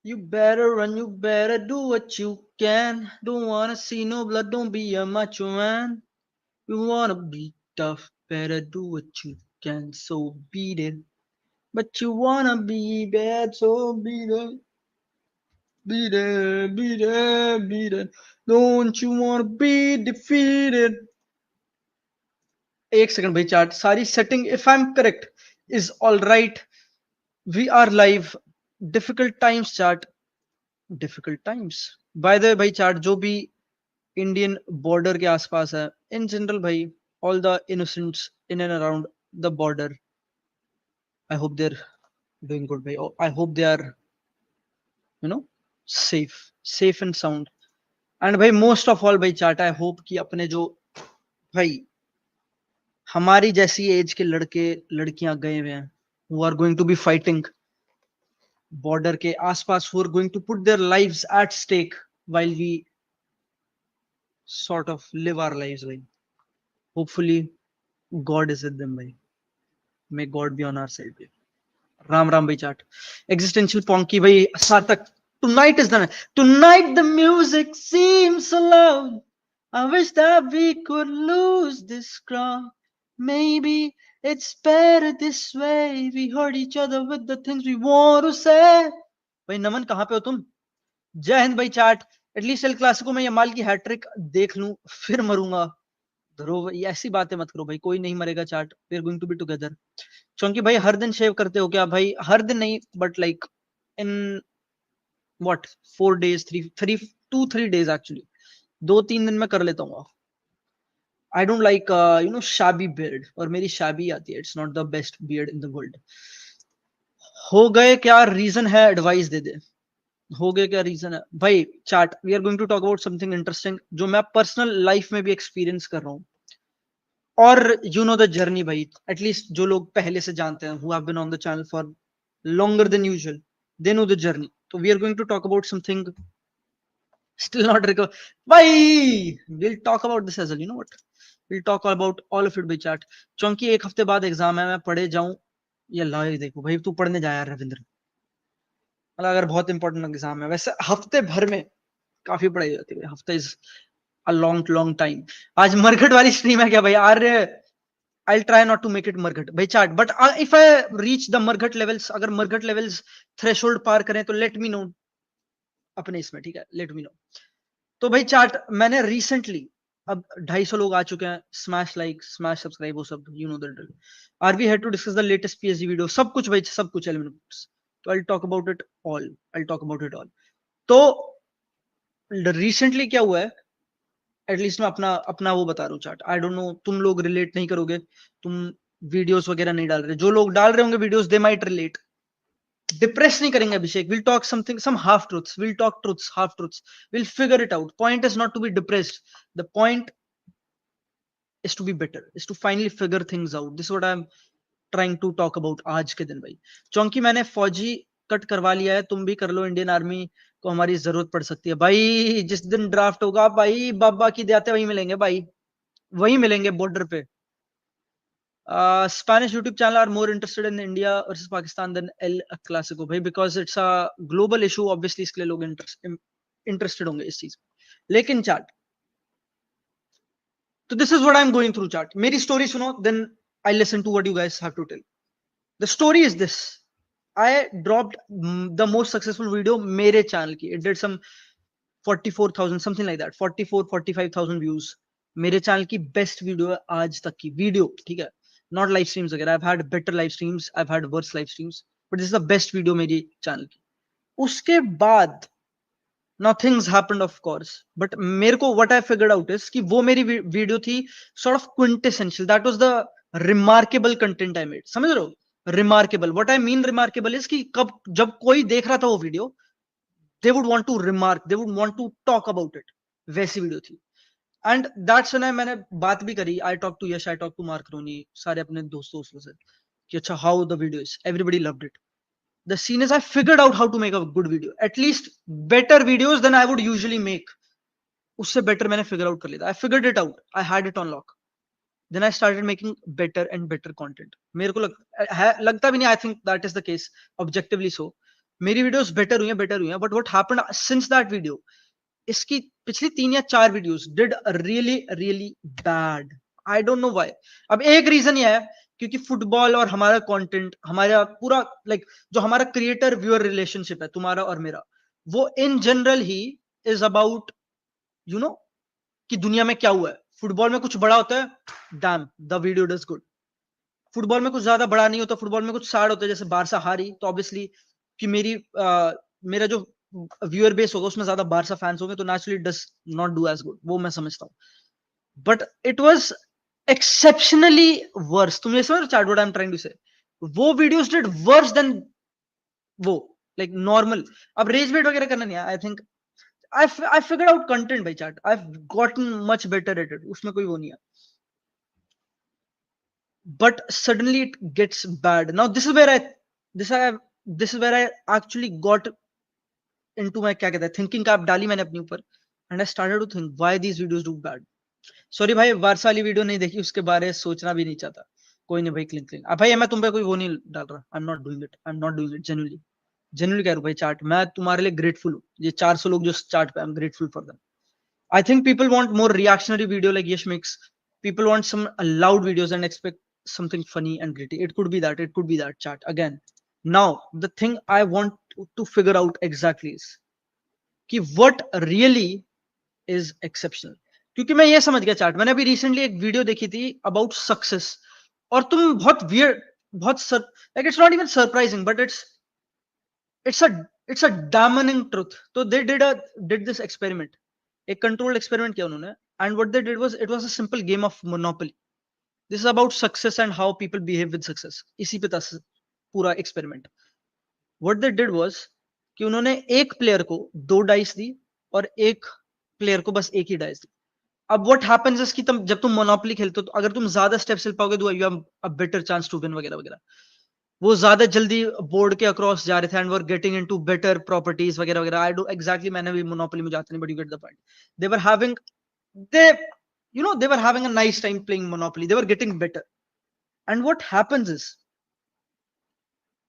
You better run, you better do what you can. Don't wanna see no blood, don't be a macho man. You wanna be tough, better do what you can. So beat it. But you wanna be bad, so beat it. Beat it, beat it, beat it. Don't you wanna be defeated? एक second भाई chat सारी setting if I am correct is all right we are live difficult times chat difficult times by the भाई chat जो भी Indian border के आसपास है in general भाई all the innocents in and around the border I hope they are doing good भाई I hope they are you know safe safe and sound and भाई most of all भाई chart I hope कि अपने जो भाई हमारी जैसी as के लड़के लड़कियां गए हुए हैं who are going to be fighting border के आसपास who are going to put their lives at stake while we sort of live our lives भाई hopefully God is with them भाई may God be on our side भाई राम राम भाई चाट existential ponky भाई सार्थक tonight is the night tonight the music seems so loud I wish that we could lose this crowd maybe it's better this way we hurt each other with the things we want to say भाई नमन कहाँ पे हो तुम जय हिंद भाई चाट at least El Clasico में Yamal की hat trick देख लूं फिर मरूंगा धरो भाई ऐसी बातें मत करो भाई कोई नहीं मरेगा chat we are going to be together क्योंकि भाई हर दिन शेव करते हो क्या भाई हर दिन नहीं but like in what 4 days 3 days actually 2-3 दिन में कर लेता हूँ आई डोंट लाइक शाबी बियर्ड और मेरी शाबी आती है it's not the best beard in the world हो गए क्या रीजन है एडवाइस दे दे हो गया क्या रीजन है भाई chat we are going to talk about something interesting जो मैं पर्सनल लाइफ में भी एक्सपीरियंस कर रहा हूँ और यू नो द जर्नी भाई एटलीस्ट जो लोग पहले से जानते हैं who have been on the channel for longer than usual they know the journey so we are going to talk about something still not recover bhai we'll talk about this as well you know what we'll talk about all of it by chat क्योंकि एक हफ्ते बाद exam है मैं पढ़े जाऊं ये ला देखो भाई तू पढ़ने जा यार रविंद्र मतलब अगर बहुत इंपॉर्टेंट एग्जाम है वैसे हफ्ते भर में काफी पढ़ाई जाती है हफ्ता is a long long time आज मरघट वाली स्ट्रीम है क्या भाई आर्य I'll try not to make it मरघट भाई chart but if I reach the मरघट levels अगर मरघट levels threshold पार करें तो let me know अपने इसमें ठीक है let me know तो भाई चार्ट मैंने recently अब 250 लोग आ चुके हैं स्मैश लाइक स्मैश सब्सक्राइब वो सब you know the drill are we head to discuss the latest PhD video सब कुछ भाई सब कुछ एलिमेंट्स तो I talk about it all I talk about it all तो रिसेंटली क्या हुआ है एटलीस्ट मैं अपना अपना वो बता रहा हूँ चार्ट आई डोंट नो तुम लोग रिलेट नहीं करोगे तुम वीडियोस वगैरह नहीं डाल रहे जो लोग डाल रहे होंगे videos they might relate depress नहीं करेंगे Abhishek will talk something some half truths will talk truths half truths will figure it out point is not to be depressed the point is to be better is to finally figure things out this is what I'm trying to talk about आज के दिन भाई क्योंकि मैंने फौजी cut करवा लिया है तुम भी कर लो इंडियन आर्मी को हमारी जरूरत पड़ सकती है भाई जिस दिन ड्राफ्ट होगा भाई बाबा की देते वही मिलेंगे भाई वही मिलेंगे बॉर्डर पे Spanish YouTube channel are more interested in India versus Pakistan than El Clasico भाई because it's a global issue obviously इसके लिए लोग interested होंगे इस चीज लेकिन चार्ट तो this is what I'm going through chart मेरी स्टोरी सुनो then I listen to what you guys have to tell the story is this I dropped the most successful video मेरे चैनल की it did some 44,000 something like that 44-45,000 views मेरे channel की best video है आज तक की video ठीक है नॉट लाइव स्ट्रीम्स वगैरह I've had better live streams I've had worse live streams but this is the best video मेरी चैनल की उसके बाद nothing's happened of course but मेरे को what I figured out is कि वो मेरी वीडियो थी sort of quintessential that was the remarkable content I made समझ रहे हो remarkable what I mean remarkable is कि कब जब कोई देख रहा था वो video they would want to remark they would want to talk about it वैसी वीडियो थी एंड दैट्स व्हेन मैंने बात भी करी I talk to Yash I talk to Mark Ronnie सारे अपने दोस्तों से कि अच्छा how the video is everybody loved it the scene is I figured out how to make a good video at least better videos than I would usually make उससे better मैंने figure out कर लिया I figured it out I had it on lock then I started making better and better content मेरे को लगता भी नहीं I think that is the case objectively so मेरी वीडियोस बेटर हुई हैं, but what happened since that video, इसकी पिछली 3 या 4 videos did really really bad. I don't know why. अब एक रीजन ये है क्योंकि फुटबॉल और हमारा कंटेंट, हमारा पूरा लाइक जो हमारा क्रिएटर व्यूअर रिलेशनशिप है तुम्हारा और मेरा, वो in general he is about you know कि दुनिया में क्या हुआ है। फुटबॉल में कुछ बड़ा होता है, dam the video does good. Football में कुछ ज्यादा बड़ा नहीं होता, फुटबॉल में कुछ सैड होता है, जैसे बारसा हारी तो ऑब्वियसली कि मेरा जो व्यूअर बेस होगा उसमें ज्यादा बारसा फैंस होंगे, तो naturally does not do as good, वो मैं समझता हूँ। But it was exceptionally worse. तुम ये समझ chat what I am trying to say, वो वीडियोस डिड वर्स देन वो लाइक नॉर्मल। अब रेज बेट वगैरह करना नहीं है, I think I figured out content by chat, I have gotten much better at it, उसमें कोई वो नहीं है। But suddenly it gets bad. Now this I this is where I actually got into my क्या कहते हैं thinking cap डाली मैंने अपने ऊपर, and I started to think why these videos do bad. Sorry भाई, वारसा वाली वीडियो नहीं देखी, उसके बारे में सोचना भी नहीं चाहता। कोई नहीं भाई, क्लिंग क्लिंग। अब भाई मैं तुम पे कोई वो नहीं डाल रहा, आई am not doing it, I am not doing it genuinely. Genuinely कह रहा हूं भाई, चार्ट मैं तुम्हारे लिए ग्रेटफुल हूं। ये 400 लोग जो चार्ट पे, I am grateful for them. I think people want more reactionary video like Yash makes. People want some loud videos and expect something funny and gritty. It could be that. It could be that, chat. Again, now the thing I want to figure out exactly is कि what really is exceptional. क्योंकि मैं ये समझ गया chat, मैंने अभी recently एक video देखी थी अबाउट सक्सेस, और तुम बहुत वियर्ड, बहुत like it's not even surprising, but it's a it's a damning truth. So they did this experiment, एक controlled experiment किया उन्होंने, and what they did was it was a simple game of monopoly. This is about success and how people behave with success. इसी पे था पूरा experiment. What they did was कि उन्होंने एक प्लेयर को 2 डाइस दी और एक प्लेयर को बस एक ही डाइस दी। अब what happens is कि तुम जब तुम मोनोपोली खेलते हो तो अगर तुम ज्यादा स्टेप्स चल पाओगे तो you have a better chance to win वगैरह वगैरह। वो ज्यादा जल्दी बोर्ड के अक्रॉस जा रहे थे and were getting into better properties वगैरह वगैरह। आई डू एग्जैक्टली, मैंने भी मोनोपोली में जाता नहीं, but you get the point. They were having they they were having a nice time playing monopoly, they were getting better. And what happens is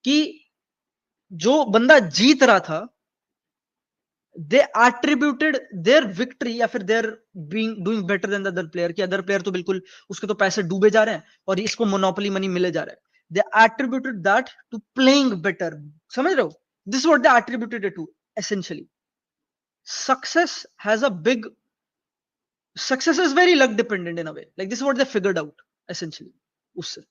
कि जो बंदा जीत रहा था, दे एट्रीब्यूटेड देयर विक्ट्री या फिर their being doing better than the other player, कि other player तो बिल्कुल उसके तो पैसे डूबे जा रहे हैं और इसको मोनोपोली मनी मिले जा रहा है। They attributed that to playing better. समझ रहे हो? This is what they attributed it to essentially. Success has a big success is very luck dependent in a way. Like this is what they figured out essentially. उससे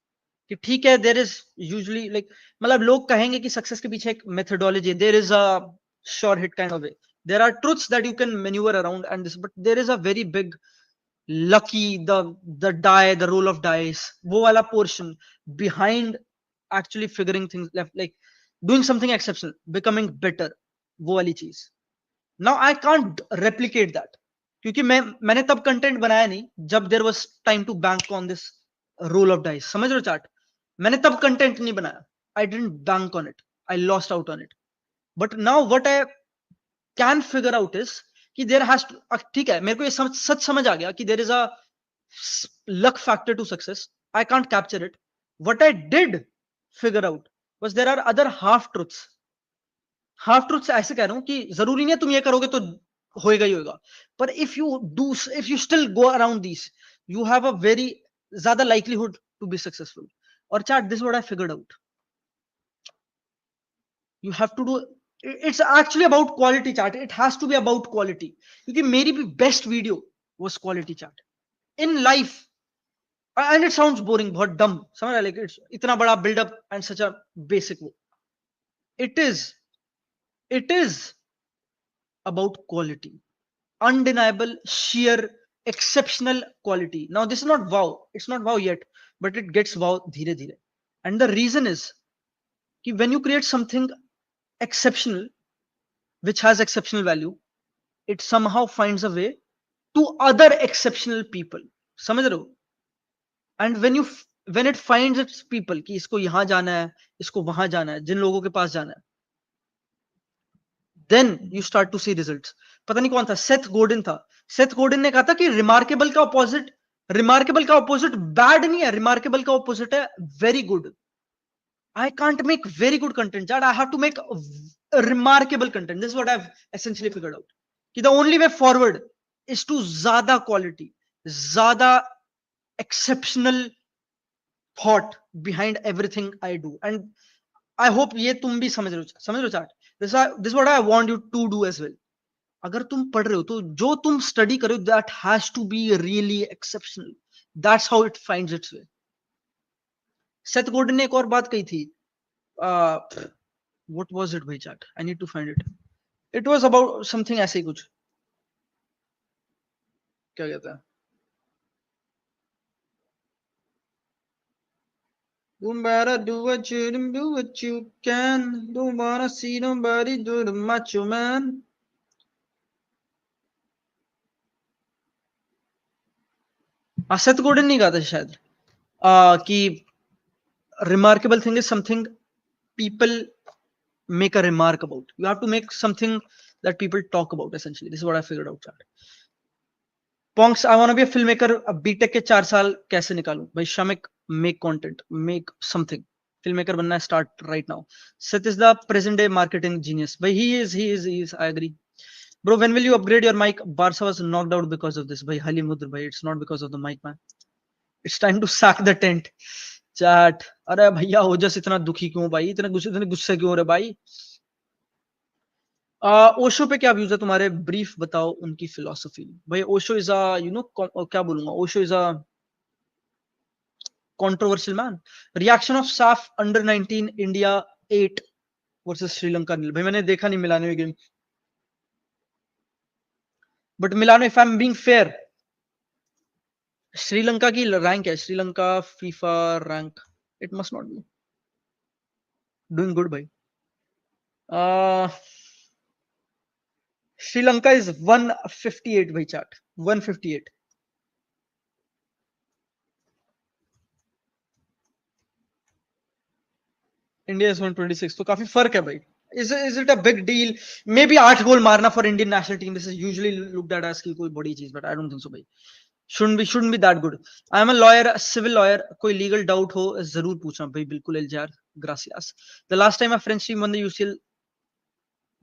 कि ठीक है, there is usually like मतलब लोग कहेंगे कि success के पीछे एक methodology, there is a sure hit kind of way. There are truths that you can maneuver around and this, but there is a very big lucky, the die, the roll of dice, वो वाला portion behind actually figuring things left, like doing something exceptional, becoming better, वो वाली चीज। Now I can't replicate that क्योंकि मैंने तब content बनाया नहीं जब there was time to bank on this roll of dice. समझ रहे हो चार्ट? मैंने तब कंटेंट नहीं बनाया, I didn't bank on it, I lost out on it. But now what I can figure out is कि देयर हैज टू, ठीक है मेरे को ये सच समझ आ गया कि there is a luck factor to success. I can't capture it. What I did figure out was there are other half truths. Half truth ऐसे कह रहा हूं कि जरूरी नहीं है तुम ये करोगे तो होएगा ही होएगा, पर if you still go around this, you have a very ज्यादा लाइकलीहुड टू बी सक्सेसफुल। और chat, this what I figured out, you have to do, it's actually about quality chat, it has to be about quality, क्योंकि मेरी भी best video was quality chat in life. And it sounds boring, बहुत dumb, समझ रहा, like it's इतना बड़ा buildup and such a basic वो, it is it is about quality, undeniable, sheer, exceptional quality. Now this is not wow, it's not wow yet, but it gets wow dheere dheere. And the reason is कि when you create something exceptional which has exceptional value, it somehow finds a way to other exceptional people, समझ रहे हो? And when it finds its people कि इसको यहाँ जाना है, इसको वहां जाना है, जिन लोगों के पास जाना है, then you start to see results. पता नहीं कौन था, सेथ गोर्डन था। सेथ गोर्डन ने कहा था कि रिमार्केबल का ऑपोजिट बैड नहीं है, रिमार्केबल का ऑपोजिट है very good. I can't make very good content, I have to make remarkable content. This is what I've essentially figured out. The only way forward is to ज़्यादा quality, ज़्यादा exceptional thought behind everything I do. And I hope ये तुम भी समझ लो chart. This is what I want you to do as well. अगर तुम पढ़ रहे हो तो जो तुम स्टडी करो that has to be really exceptional. That's how it finds its way. Seth golden ने एक और बात कही थी. What was it भाई chat? I need to find it. It was about something ऐसे ही कुछ. क्या कहता है? Don't better do what you can. Don't wanna see nobody do the macho man. Seth golden नहीं कहा था शायद कि remarkable thing is something people make a remark about. You have to make something that people talk about. Essentially, this is what I figured out. Ponks, I want to be a filmmaker. B.Tech के 4 साल कैसे निकालूं? भाई Shamik, make content, make something. Filmmaker बनना है, start right now. Seth is the present day marketing genius. But he is. I agree. Bro, when will you upgrade your mic? Barca was knocked out because of this. Bhai, Hali Mudr, bhai. It's not because of the mic, man. It's time to sack the tent. Chat. अरे भैया ओजस इतना दुखी क्यों भाई? इतने गुस्से क्यों हो रहे भाई? ओशो पे क्या व्यूज है तुम्हारे? ब्रीफ बताओ उनकी फिलॉसफी. भाई ओशो इज क्या बोलूंगा? Osho is a controversial man. Reaction of SAF under 19 India 8 versus Sri Lanka. भाई मैंने देखा नहीं मिलाने में game. But Milano, if I'm being fair, Sri Lanka की रैंक है. Sri Lanka FIFA rank. It must not be doing good भाई. श्रीलंका is 158 भाई chat. 158. India is 126. तो काफी फर्क है भाई. Is it a big deal? Maybe 8 गोल मारना for Indian national team. This is usually looked at as की कोई बड़ी चीज, but I don't think so भाई. Shouldn't be that good. I am a lawyer, a civil lawyer. कोई legal doubt हो जरूर पूछना भाई. बिल्कुल LJR. Gracias. The last time a French team won the UCL,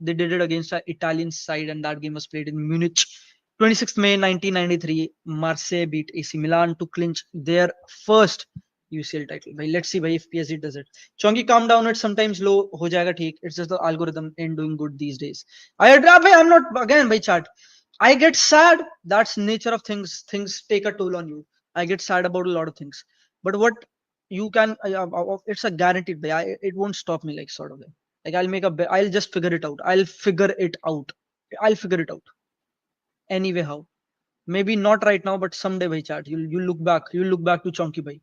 they did it against an Italian side, and that game was played in Munich. 26th May 1993, Marseille beat AC Milan to clinch their first UCL title. Bhai, let's see bhai, if PSG does it. Chongi, calm down. It's sometimes low. Ho jayega theek. It's just the algorithm ain't doing good these days. I agree. Bhai, I'm not again by chat. I get sad. That's nature of things. Things take a toll on you. I get sad about a lot of things. But what you can, it's a guaranteed. Bhai, it won't stop me like sort of. Like I'll just figure it out. I'll figure it out. Anyway, how? Maybe not right now, but someday, bhai chat. You'll look back. You'll look back to Chonky bhai.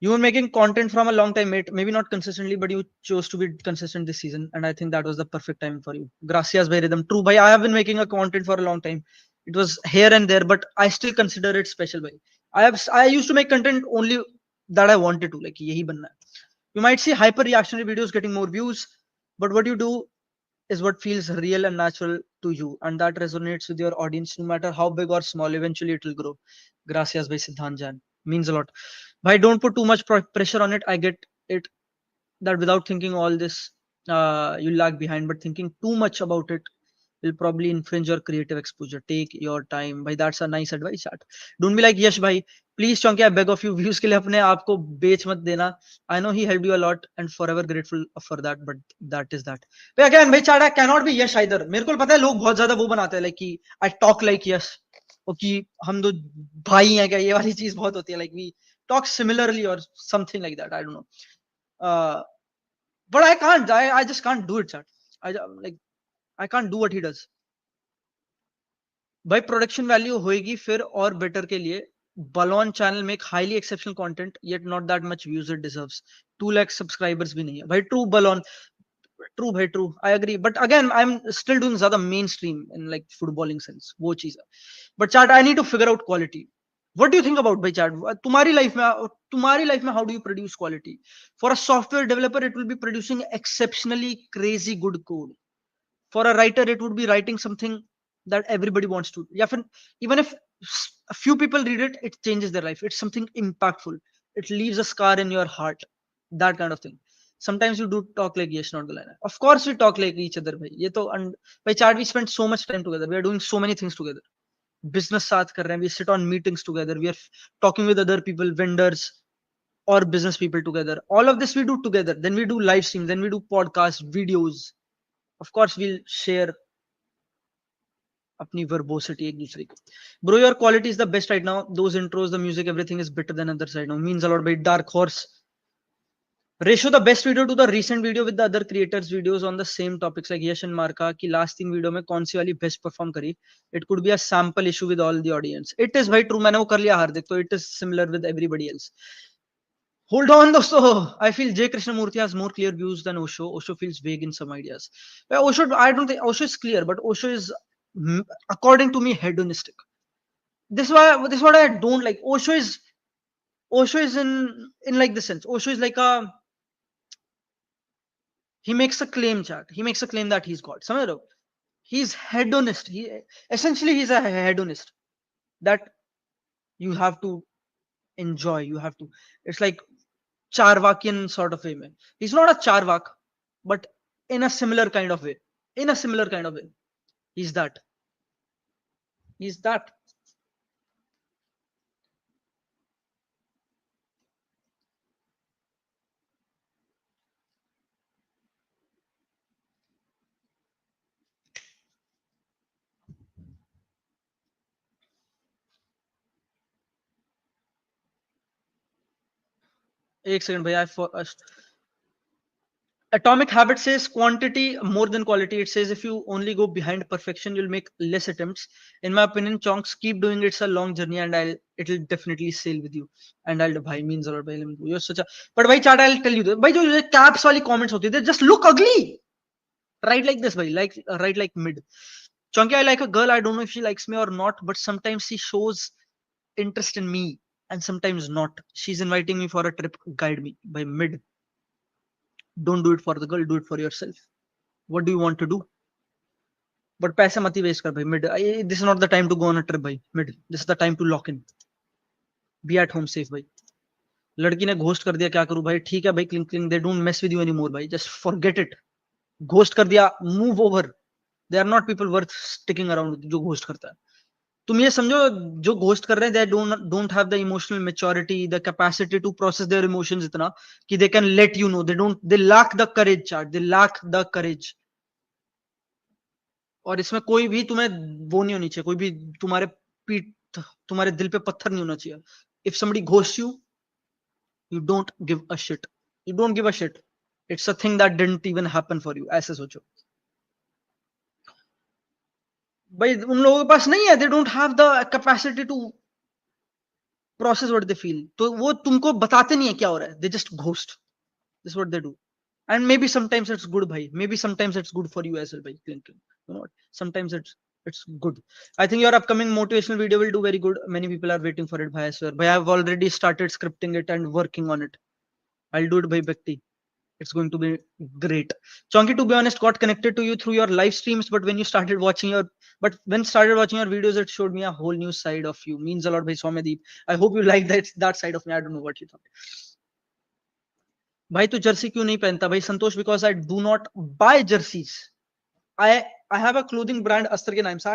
You were making content from a long time, mate. Maybe not consistently, but you chose to be consistent this season, and I think that was the perfect time for you. Gracias, bhai rhythm. True, bhai. I have been making a content for a long time. It was here and there, but I still consider it special, bhai. I used to make content only that I wanted to, like yahi banna hai. You might see hyper reactionary videos getting more views, but what you do is what feels real and natural to you, and that resonates with your audience no matter how big or small. Eventually it will grow. Gracias bhai Siddhant Jan, means a lot. Bhai, don't put too much pressure on it. I get it that without thinking all this, you lag behind, but thinking too much about it will probably infringe your creative exposure. Take your time. Bhai, that's a nice advice chat. Don't be like Yash bhai. Please Chonky, I beg of you, views के लिए अपने आप को बेच मत देना. I know he helped you a lot and forever grateful for that, but that is that. But again भाई chat, I cannot be Yash either. मेरे को पता है लोग बहुत ज्यादा वो बनाते हैं like कि I talk like Yash, और कि हम दो भाई हैं क्या, ये वाली चीज बहुत होती है, like we talk similarly or something like that. I don't know. But I can't. I just can't do it chat. I can't do what he does. भाई प्रोडक्शन वैल्यू होएगी फिर और बेटर के लिए. Balon channel make highly exceptional content yet not that much views it deserves. 2 lakh subscribers भी नहीं है भाई. True Balon. ट्रू भाई true. I agree, but again I am still doing ज्यादा mainstream in like footballing sense, वो चीज है. But chat I need to figure out quality. What do you think about भाई chat? तुम्हारी life में how do you produce quality? For a software developer it will be producing exceptionally crazy good code. For a writer it would be writing something that everybody wants to. Yeah, even if a few people read it, it changes their life. It's something impactful. It leaves a scar in your heart. That kind of thing. Sometimes you do talk like yes, not the line. Of course we talk like each other, bhai. Ye to by chat we spend so much time together. We are doing so many things together. Business साथ कर रहे हैं. We sit on meetings together. We are talking with other people, vendors or business people together. All of this we do together. Then we do live streams. Then we do podcasts, videos. Of course we'll share अपनी verbosity एक दूसरे को. Bro, your quality is the best right now. Those intros, the music, everything is better than others right now. Means a lot. By Dark Horse. Ratio the best video to the recent video with the other creators videos on the same topics like Yash and Marka की last 3 video में कौन सी वाली best perform करी. It could be a sample issue with all the audience. It is very true. मैंने वो कर लिया हार्दिक, तो it is similar with everybody else. Hold on, दोस्तों. I feel J. Krishnamurti has more clear views than Osho. Osho feels vague in some ideas. Well, Osho, I don't think Osho is clear, but Osho is, according to me, hedonistic. This is what I don't like. Osho is in like this sense. Osho is like he makes a claim, chat. He makes a claim that he's God. समझ रहे हो? He's hedonist. Essentially he's a hedonist. That you have to enjoy. You have to. It's like Charvakian sort of way. Man. He's not a Charvak, but in a similar kind of way. In a similar kind of way. He's that. He's that. एक second, भैया. Atomic Habit says quantity more than quality. It says if you only go behind perfection, you'll make less attempts. In my opinion, chonks, keep doing it. It's a long journey, and it'll definitely sail with you. And I'll bhai means a lot. Bhai, you're such a. But bhai chat, I'll tell you. Bhai, jo caps wali comments hoti, they just look ugly. Right like this, bhai. Right like mid. Chonky, I like a girl. I don't know if she likes me or not, but sometimes she shows interest in me, and sometimes not. She's inviting me for a trip. Guide me by mid. Don't do it for the girl, do it for yourself. What do you want to do? But पैसे मत ही waste कर भाई. Mid, this is not the time to go on a trip भाई. Mid, this is the time to lock in. Be at home safe भाई. लड़की ने ghost कर दिया, क्या करूं भाई? ठीक है भाई, cling cling, they don't mess with you anymore भाई. Just forget it. घोस्ट कर दिया, move over. They are not people worth sticking around with जो घोस्ट करता है. तुम ये समझो, जो घोस्ट कर रहे हैं, they don't have the emotional maturity, the capacity to process their emotions इतना कि they can let you know. They lack the courage, chat. They lack the courage. और इसमें कोई भी तुम्हें वो नहीं होनी चाहिए, कोई भी तुम्हारे पीठ, तुम्हारे दिल पे पत्थर नहीं होना चाहिए. If somebody ghosts you, you don't give a shit. You don't give a shit. It's a thing that didn't even happen for you. ऐसे सोचो भाई. उन लोगों के पास नहीं है. They don't have the capacity to process what they feel. तो वो तुमको बताते नहीं है क्या हो रहा है. They just ghost. This is what they do. And maybe sometimes it's good, bhai. Maybe sometimes it's good for you as well, bhai. You know what? Sometimes it's good. I think your upcoming motivational video will do very good. Many people are waiting for it, bhai. I swear. Bhai, I've already started scripting it and working on it. I'll do it, bhai, Bhakti. It's going to be great. Chonky, to be honest, got connected to you through your live streams, but when started watching your videos, it showed me a whole new side of you. Means a lot, bhai. Soumyadeep. I hope you like that side of me. I don't know what you thought. भाई तू Jersey क्यों नहीं पहनता भाई? Santosh, because I do not buy jerseys. I have a clothing brand अस्तर के नाम से.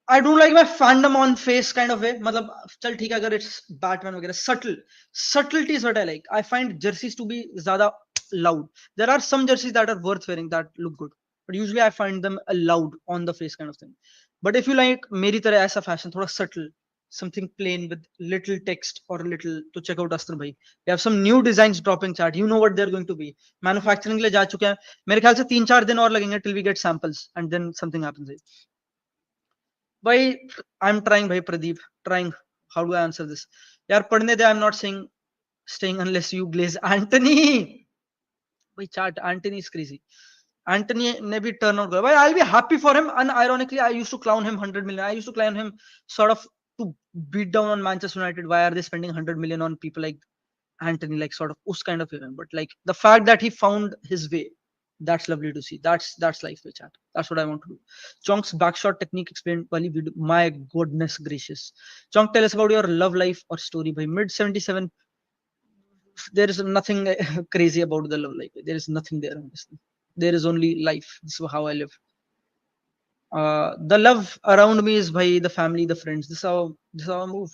I don't like my fandom on face kind of way. मतलब चल ठीक है अगर it's Batman वगैरह, subtlety is what I like. I find jerseys to be ज़्यादा loud. There are some jerseys that are worth wearing that look good, but usually I find them loud on the face kind of thing. But if you like मेरी तरह ऐसा fashion थोड़ा subtle, something plain with little text or little, तो check out अस्तर भाई. We have some new designs dropping, chat. You know what they're going to be. Manufacturing के लिए जा चुके हैं. मेरे ख्याल से 3-4 दिन और लगेंगे till we get samples and then something happens. Why I'm trying, bhai Pradeep, trying. How do I answer this? यार पढ़ने दे. I'm not saying staying unless you glaze. Anthony, भाई chat. Anthony is crazy. Anthony ने भी turn out. Why I'll be happy for him. Unironically, I used to clown him 100 million. I used to clown him sort of to beat down on Manchester United. Why are they spending 100 million on people like Anthony, like sort of us kind of event? But like the fact that he found his way, that's lovely to see. That's life, chat. That's what I want to do. Chonk's backshot technique explained wali video. My goodness gracious. Chonk, tell us about your love life or story by mid 77. there is nothing crazy about the love life. There is nothing there, honestly. There is only life. This is how I live. The love around me is by the family, the friends. This is how I move.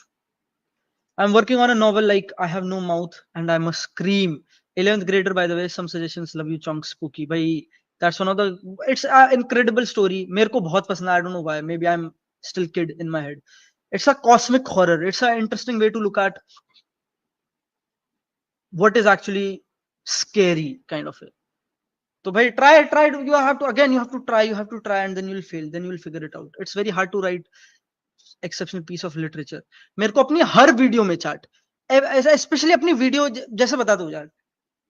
I'm working on a novel like I have no mouth and I must scream. 11th grader, by the way, some suggestions. Love you, chunk spooky. By that's one of the. It's an incredible story. मेरे को बहुत पसंद है. I don't know why. Maybe I'm still kid in my head. It's a cosmic horror. It's an interesting way to look at what is actually scary, kind of. So, bhai, try. You have to try, and then you'll fail. Then you'll figure it out. It's very hard to write exceptional piece of literature. मेरे को अपनी हर video में चाट, specially अपनी video जैसे बता दो यार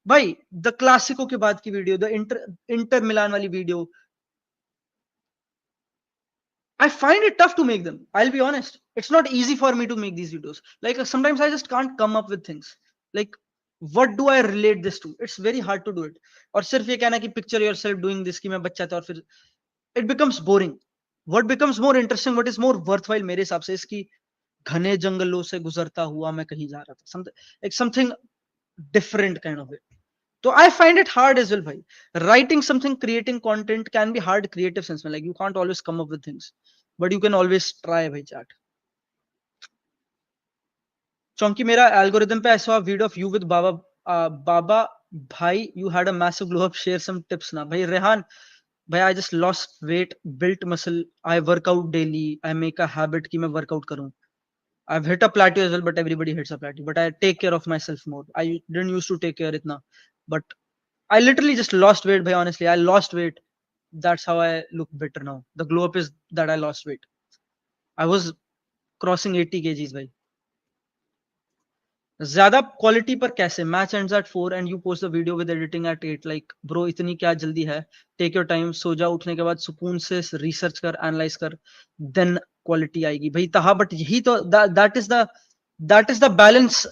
भाई, द क्लासिको के बाद की वीडियो, द इंटर मिलान वाली video, I find it tough to make them. I'll be honest. It's not easy for me to make these videos. Like sometimes I just can't come up with things. Like what do I relate this to? It's very hard to do it. और सिर्फ ये कहना कि picture yourself doing this कि मैं बच्चा था और फिर it becomes boring. What becomes more interesting, what is more worthwhile मेरे हिसाब से इसकी घने जंगलों से गुजरता हुआ मैं कहीं जा रहा था. Something different kind of it. So I find it hard as well, bhai. Writing something, creating content can be hard creative sense में. Like you can't always come up with things, but you can always try, bhai, chat. Chonky मेरा algorithm पे I saw a video of you with Baba bhai, you had a massive glow up. Share some tips ना. Bhai Rehan, bhai I just lost weight, built muscle. I work out daily. I make a habit कि मैं workout करूँ. I've hit a plateau as well, but everybody hits a plateau. But I take care of myself more. I didn't used to take care itna, but I literally just lost weight. Bhai, honestly, I lost weight. That's how I look better now. The glow up is that I lost weight. I was crossing 80 kgs, bhai. ज्यादा quality पर कैसे match ends at 4 and you post the video with editing at 8 like bro इतनी क्या जल्दी है take your time so जा उठने के बाद सुकून से रिसर्च कर एनालाइज कर देन क्वालिटी आएगी भाई तहा बट यही तो that is the balance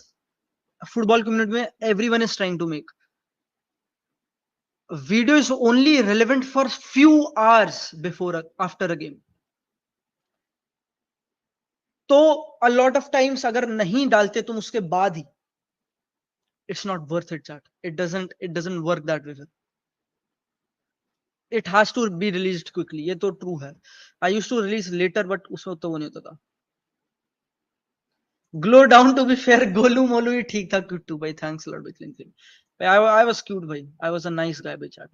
football community में everyone is trying to make video is only relevant for few hours before after a game तो अ लॉट ऑफ टाइम्स अगर नहीं डालते तुम उसके बाद ही it's not worth it chat it doesn't work that way it has to be released quickly ये तो true है I used to release later but उसमें तो वो नहीं होता था glow down to be fair Golu Molu ही ठीक था cute too भाई thanks a lot by clinking I was cute भाई I was a nice guy by chat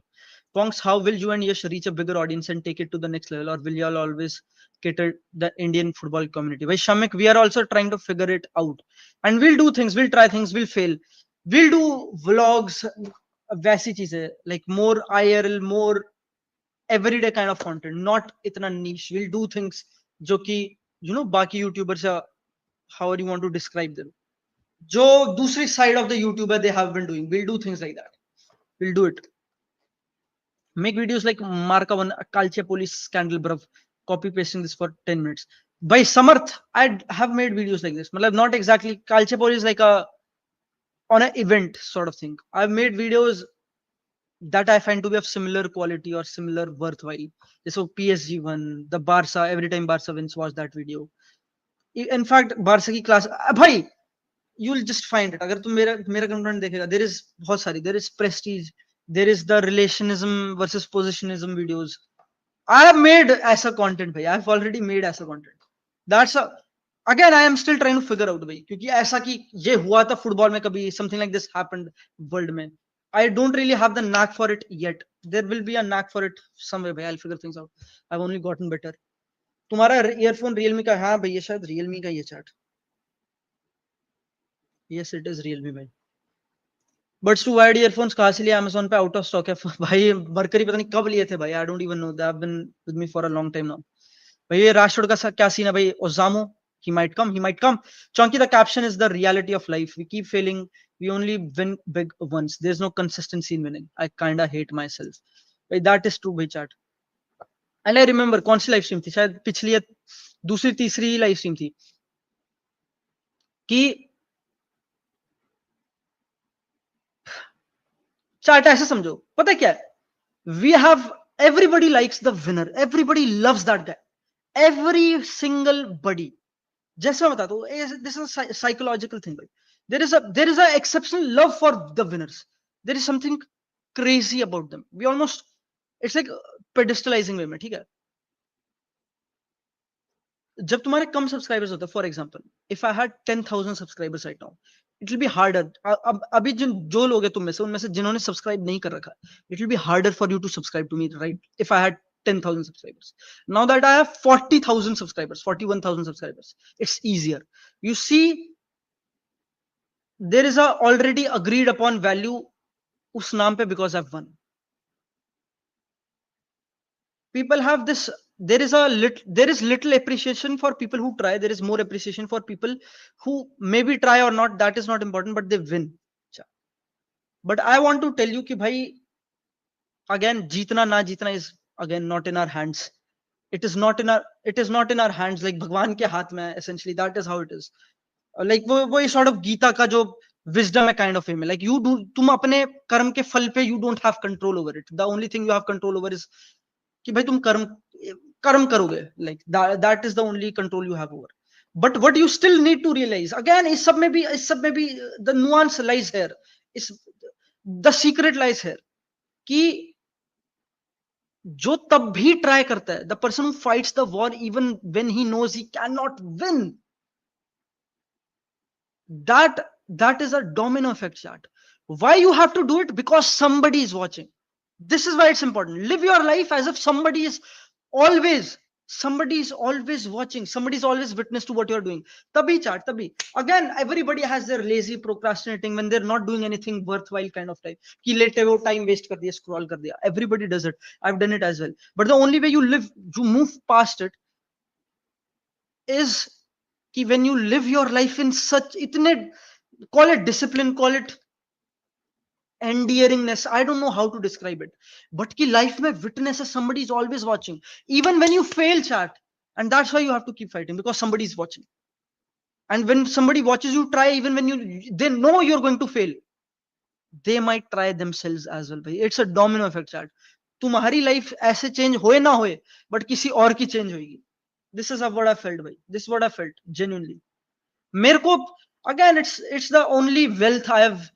Ponks, how will you and Yash reach a bigger audience and take it to the next level, or will y'all always cater the Indian football community? By Shamik, we are also trying to figure it out, and we'll do things, we'll try things, we'll fail, we'll do vlogs, वैसी चीजें like more IRL, more everyday kind of content, not इतना niche. We'll do things जो कि बाकी YouTubers however you want to describe them. जो दूसरी side of the YouTuber they have been doing, we'll do things like that. We'll do it. Make videos like Marka one Kalche police scandal, bruv. Copy pasting this for 10 minutes. By Samarth, I have made videos like this. Matlab not exactly Kalche police like a on an event sort of thing. I've made videos that I find to be of similar quality or similar worthwhile. So PSG one, the Barca, every time Barca wins, watch that video. In fact, Barca की class, bhai, you'll just find it. अगर तुम मेरा content देखेगा, there is बहुत सारी, there is prestige, there is the relationism versus positionism videos. I have made ऐसा content भाई, I have already made ऐसा content. That's a again I am still trying to figure out भाई, क्योंकि ऐसा कि ये हुआ था फुटबॉल में कभी something like this happened world में. I don't really have the knack for it yet. There will be a knack for it somewhere भाई. I'll figure things out. I've only gotten better. तुम्हारा earphone Realme का हाँ भाई ये शायद Realme का ये chat Yes, it is Realme भाई. Buds to wired earphones कहाँ से लिए Amazon पे out of stock है भाई बरकरी पता नहीं कब लिए थे भाई I don't even know they have been with me for a long time now भाई ये राष्ट्र का क्या सीन है भाई Osamu he might come Chunky the caption is the reality of life we keep failing we only win big once there's no consistency in winning I kinda hate myself भाई that is true भाई chat and I remember कौन सी live stream थी शायद पिछली या दूसरी तीसरी live stream थी कि चार्ट ऐसे समझो पता क्या है we have everybody likes the winner everybody loves that guy every single body जैसे मैं बताता हूँ this is a psychological thing भाई there is a exceptional love for the winners. There is something crazy about them. We almost, it's like pedestalizing way में, ठीक है? जब तुम्हारे कम सब्सक्राइबर्स होते हैं, for example if I had 10,000 subscribers right now, it will be harder. अब अभी जो लोग हैं तुम में से, उनमें से जिन्होंने सब्सक्राइब नहीं कर रखा, it will be harder for you to subscribe to me, right? If I had 10,000 subscribers. Now that I have 40,000 subscribers, 41,000 subscribers, it's easier. You see, there is a already agreed upon value उस नाम पे, because I've won. People have this, there is little appreciation for people who try. There is more appreciation for people who maybe try or not, that is not important, but they win. But I want to tell you कि भाई, again, जीतना ना जीतना is again not in our hands. It is not in our hands. Like भगवान के हाथ में है, essentially that is how it is. Like वो sort of गीता का जो wisdom है kind of way में, like you do, तुम अपने कर्म के फल पे you don't have control over it. The only thing you have control over is कि भाई तुम कर्म कर्म करोगे, like that is the only control you have over. But what you still need to realize, again, इस सब में भी the nuance lies here, is the secret lies here, कि जो तब भी ट्राई करता है, the person who fights the war even when he knows he cannot win, that is a domino effect, chat. Why you have to do it? Because somebody is watching. This is why it's important. Live your life as if always somebody is always watching, somebody is always witness to what you're doing. Tabhi chat, tabhi. Again, everybody has their lazy procrastinating when they're not doing anything worthwhile kind of type, ki lete wo time waste kar diya, scroll kar diya. Everybody does it. I've done it as well. But the only way you move past it is कि when you live your life in such itne, call it discipline, call it endearingness, I don't know how to describe it, but ki life mein witness is somebody is always watching, even when you fail, chat. And that's why you have to keep fighting, because somebody is watching. And when somebody watches you try, even when they know you're going to fail, they might try themselves as well. Bhai, it's a domino effect, chat. तुम्हारी life ऐसे change होए ना होए, but किसी और की change होगी. This is what I felt, bhai. This is what I felt genuinely. मेरे को, again, it's the only wealth I have.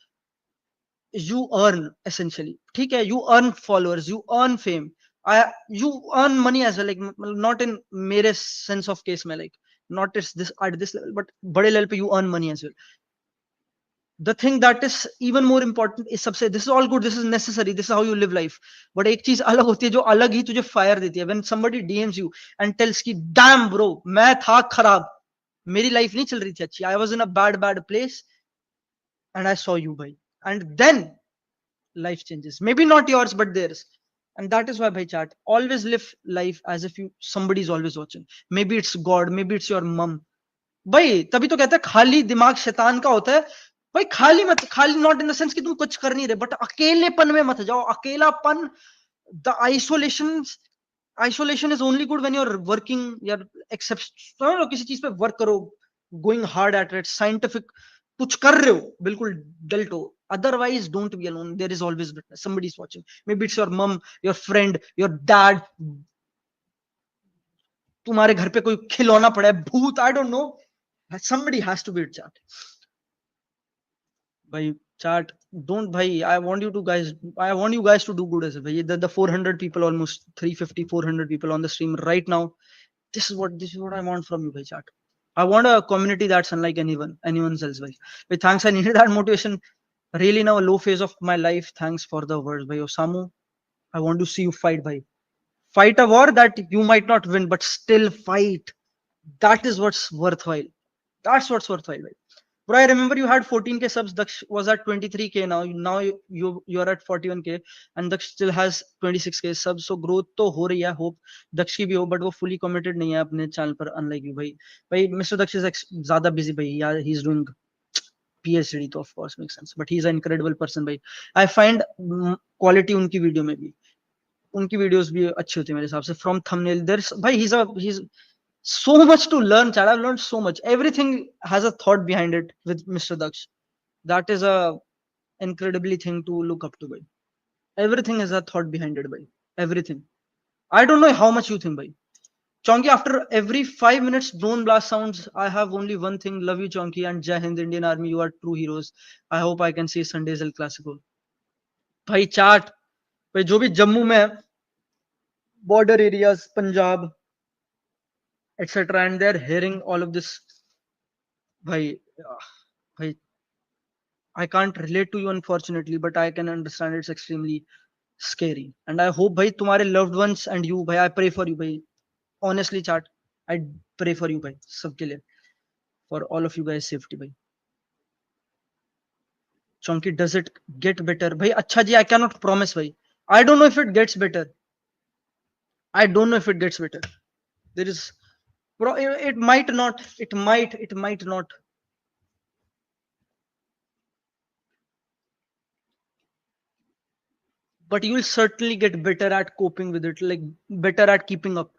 You earn, essentially, ठीक है? You earn followers, you earn fame, you earn money as well, like not in मेरे sense of case में, like not this at this level, but बड़े level पे you earn money as well. The thing that is even more important is सबसे, this is all good, this is necessary, this is how you live life, but एक चीज अलग होती है जो अलग ही तुझे fire देती है. When somebody DMs you and tells कि damn bro, मैं था खराब, मेरी life नहीं चल रही थी अच्छी, I was in a bad place and I saw you, bhai, and then life changes. Maybe not yours, but theirs. And that is why, bhai, chat, always live life as if somebody is always watching. Maybe it's God, maybe it's your mom. भाई तभी तो कहते हैं खाली दिमाग शैतान का होता है. भाई खाली मत, खाली नॉट इन द सेंस कि तुम कुछ कर नहीं रहे, बट अकेलेपन में मत जाओ. अकेलापन, the isolation is only good when you are working, यार एक्सेप्ट किसी चीज पे वर्क करो, going hard at it, scientific कुछ कर रहे हो, बिल्कुल डल्ट हो. Otherwise, don't be alone. There is always witness. Somebody is watching. Maybe it's your mom, your friend, your dad. तुम्हारे घर पे कोई खिलौना पड़ा है, भूत, I don't know. Somebody has to be it, chat. Bhai, chat, don't, bhai. I want you guys to do good as well. Bhai, the 400 people, almost 350, 400 people on the stream right now. This is what I want from you, bhai, chat. I want a community that's unlike anyone's else, bhai. Bhai, thanks. I needed that motivation. Really, now a low phase of my life. Thanks for the words, bhai. Osamu, I want to see you fight, bhai. Fight a war that you might not win, but still fight. That is what's worthwhile. That's what's worthwhile, bhai. Bro, I remember you had 14k subs. Daksh was at 23k now. Now you're at 41k, and Daksh still has 26k subs. So growth तो हो रही है. Hope Daksh की भी हो, but वो fully committed नहीं है अपने channel पर, unlike you, भाई. भाई Mr. Daksh is ज़्यादा busy, भाई. Yeah, he's doing PhD, तो of course makes sense. But he's an incredible person, भाई. I find quality उनकी वीडियो में भी. उनकी वीडियोस भी अच्छी होती है मेरे हिसाब से. From thumbnail, there's भाई he's so much to learn, Chad. I've learned so much. Everything has a thought behind it with Mr. Daksh. That is a incredibly thing to look up to, bhai. Everything has a thought behind it, bhai. Everything. I don't know how much you think, bhai. Chonky, after every 5 minutes drone blast sounds, I have only one thing. Love you, Chonky, and Jai Hind, Indian Army. You are true heroes. I hope I can see Sunday's El Clasico. भाई चाट भाई जो भी जम्मू में border areas Punjab etcetera and they are hearing all of this भाई भाई I can't relate to you unfortunately, but I can understand it's extremely scary. And I hope भाई तुम्हारे loved ones and you भाई I pray for you भाई honestly chat I pray for you भाई सबके लिए for all of you guys safety भाई. Chonky, does it get better भाई? अच्छा जी, I cannot promise भाई. I don't know if it gets better. I don't know if it gets better. There is it might not, it might not. But you will certainly get better at coping with it, like better at keeping up.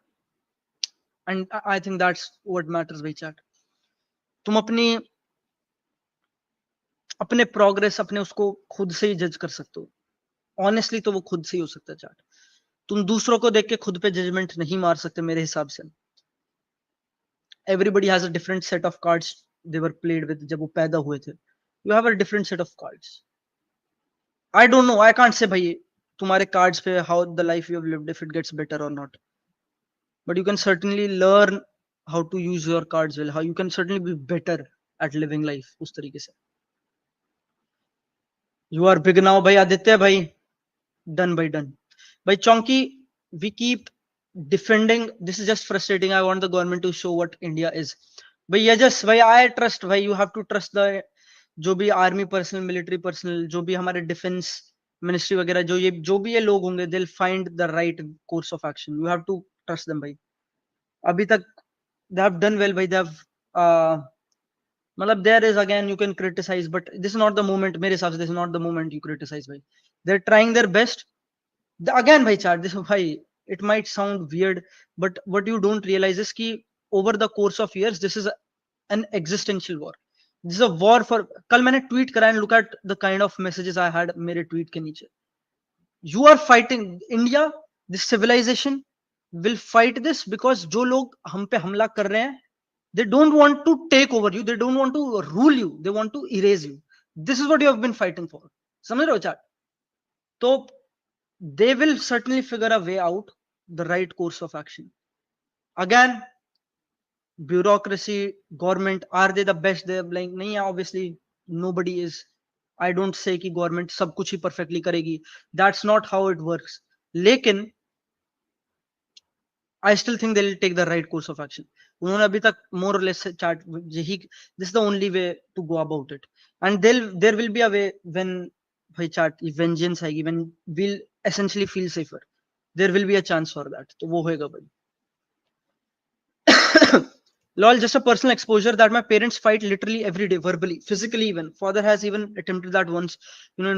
And I think that's what matters भाई chat. तुम अपनी अपने progress अपने उसको खुद से ही जज कर सकते हो ऑनेस्टली तो वो खुद से ही हो सकता है चैट तुम दूसरों को देख के खुद पे जजमेंट नहीं मार सकते मेरे हिसाब से everybody has a different set of cards they were played with जब वो पैदा हुए थे you have a different set of cards I don't know I can't say भाई तुम्हारे कार्ड्स पे how the life you have lived if it gets better और not but you can certainly learn how to use your cards well how you can certainly be better at living life उस तरीके से you are big now भाई आदित्य भाई done by done by chonky we keep defending this is just frustrating I want the government to show what India is by yeah just by I trust by you have to trust the जो भी army personnel military personnel जो भी हमारे defence ministry वगैरह जो भी ये लोग होंगे they'll find the right course of action you have to trust them भाई अभी तक they have done well भाई they have मतलब there is again you can criticize but this is not the moment मेरे हिसाब से this is not the moment you criticize भाई they're trying their best again bhai chat this bhai it might sound weird but what you don't realize is ki over the course of years this is an existential war this is a war for kal maine tweet kara and look at the kind of messages I had mere tweet ke niche you are fighting India this civilization will fight this because jo log hum pe hamla kar rahe hain they don't want to take over you they don't want to rule you they want to erase you this is what you have been fighting for samajh rahe ho chat to they will certainly figure a way out the right course of action again bureaucracy government are they the best they're like nahi obviously nobody is I don't say ki government sab kuch hi perfectly karegi that's not how it works lekin I still think they'll take the right course of action उन्होंने अभी तक more or less chart यही this is the only way to go about it and there will be a way when भाई chart vengeance आएगी when we'll essentially feel safer there will be a chance for that तो वो होएगा भाई lol just a personal exposure that my parents fight literally every day verbally physically even father has even attempted that once you know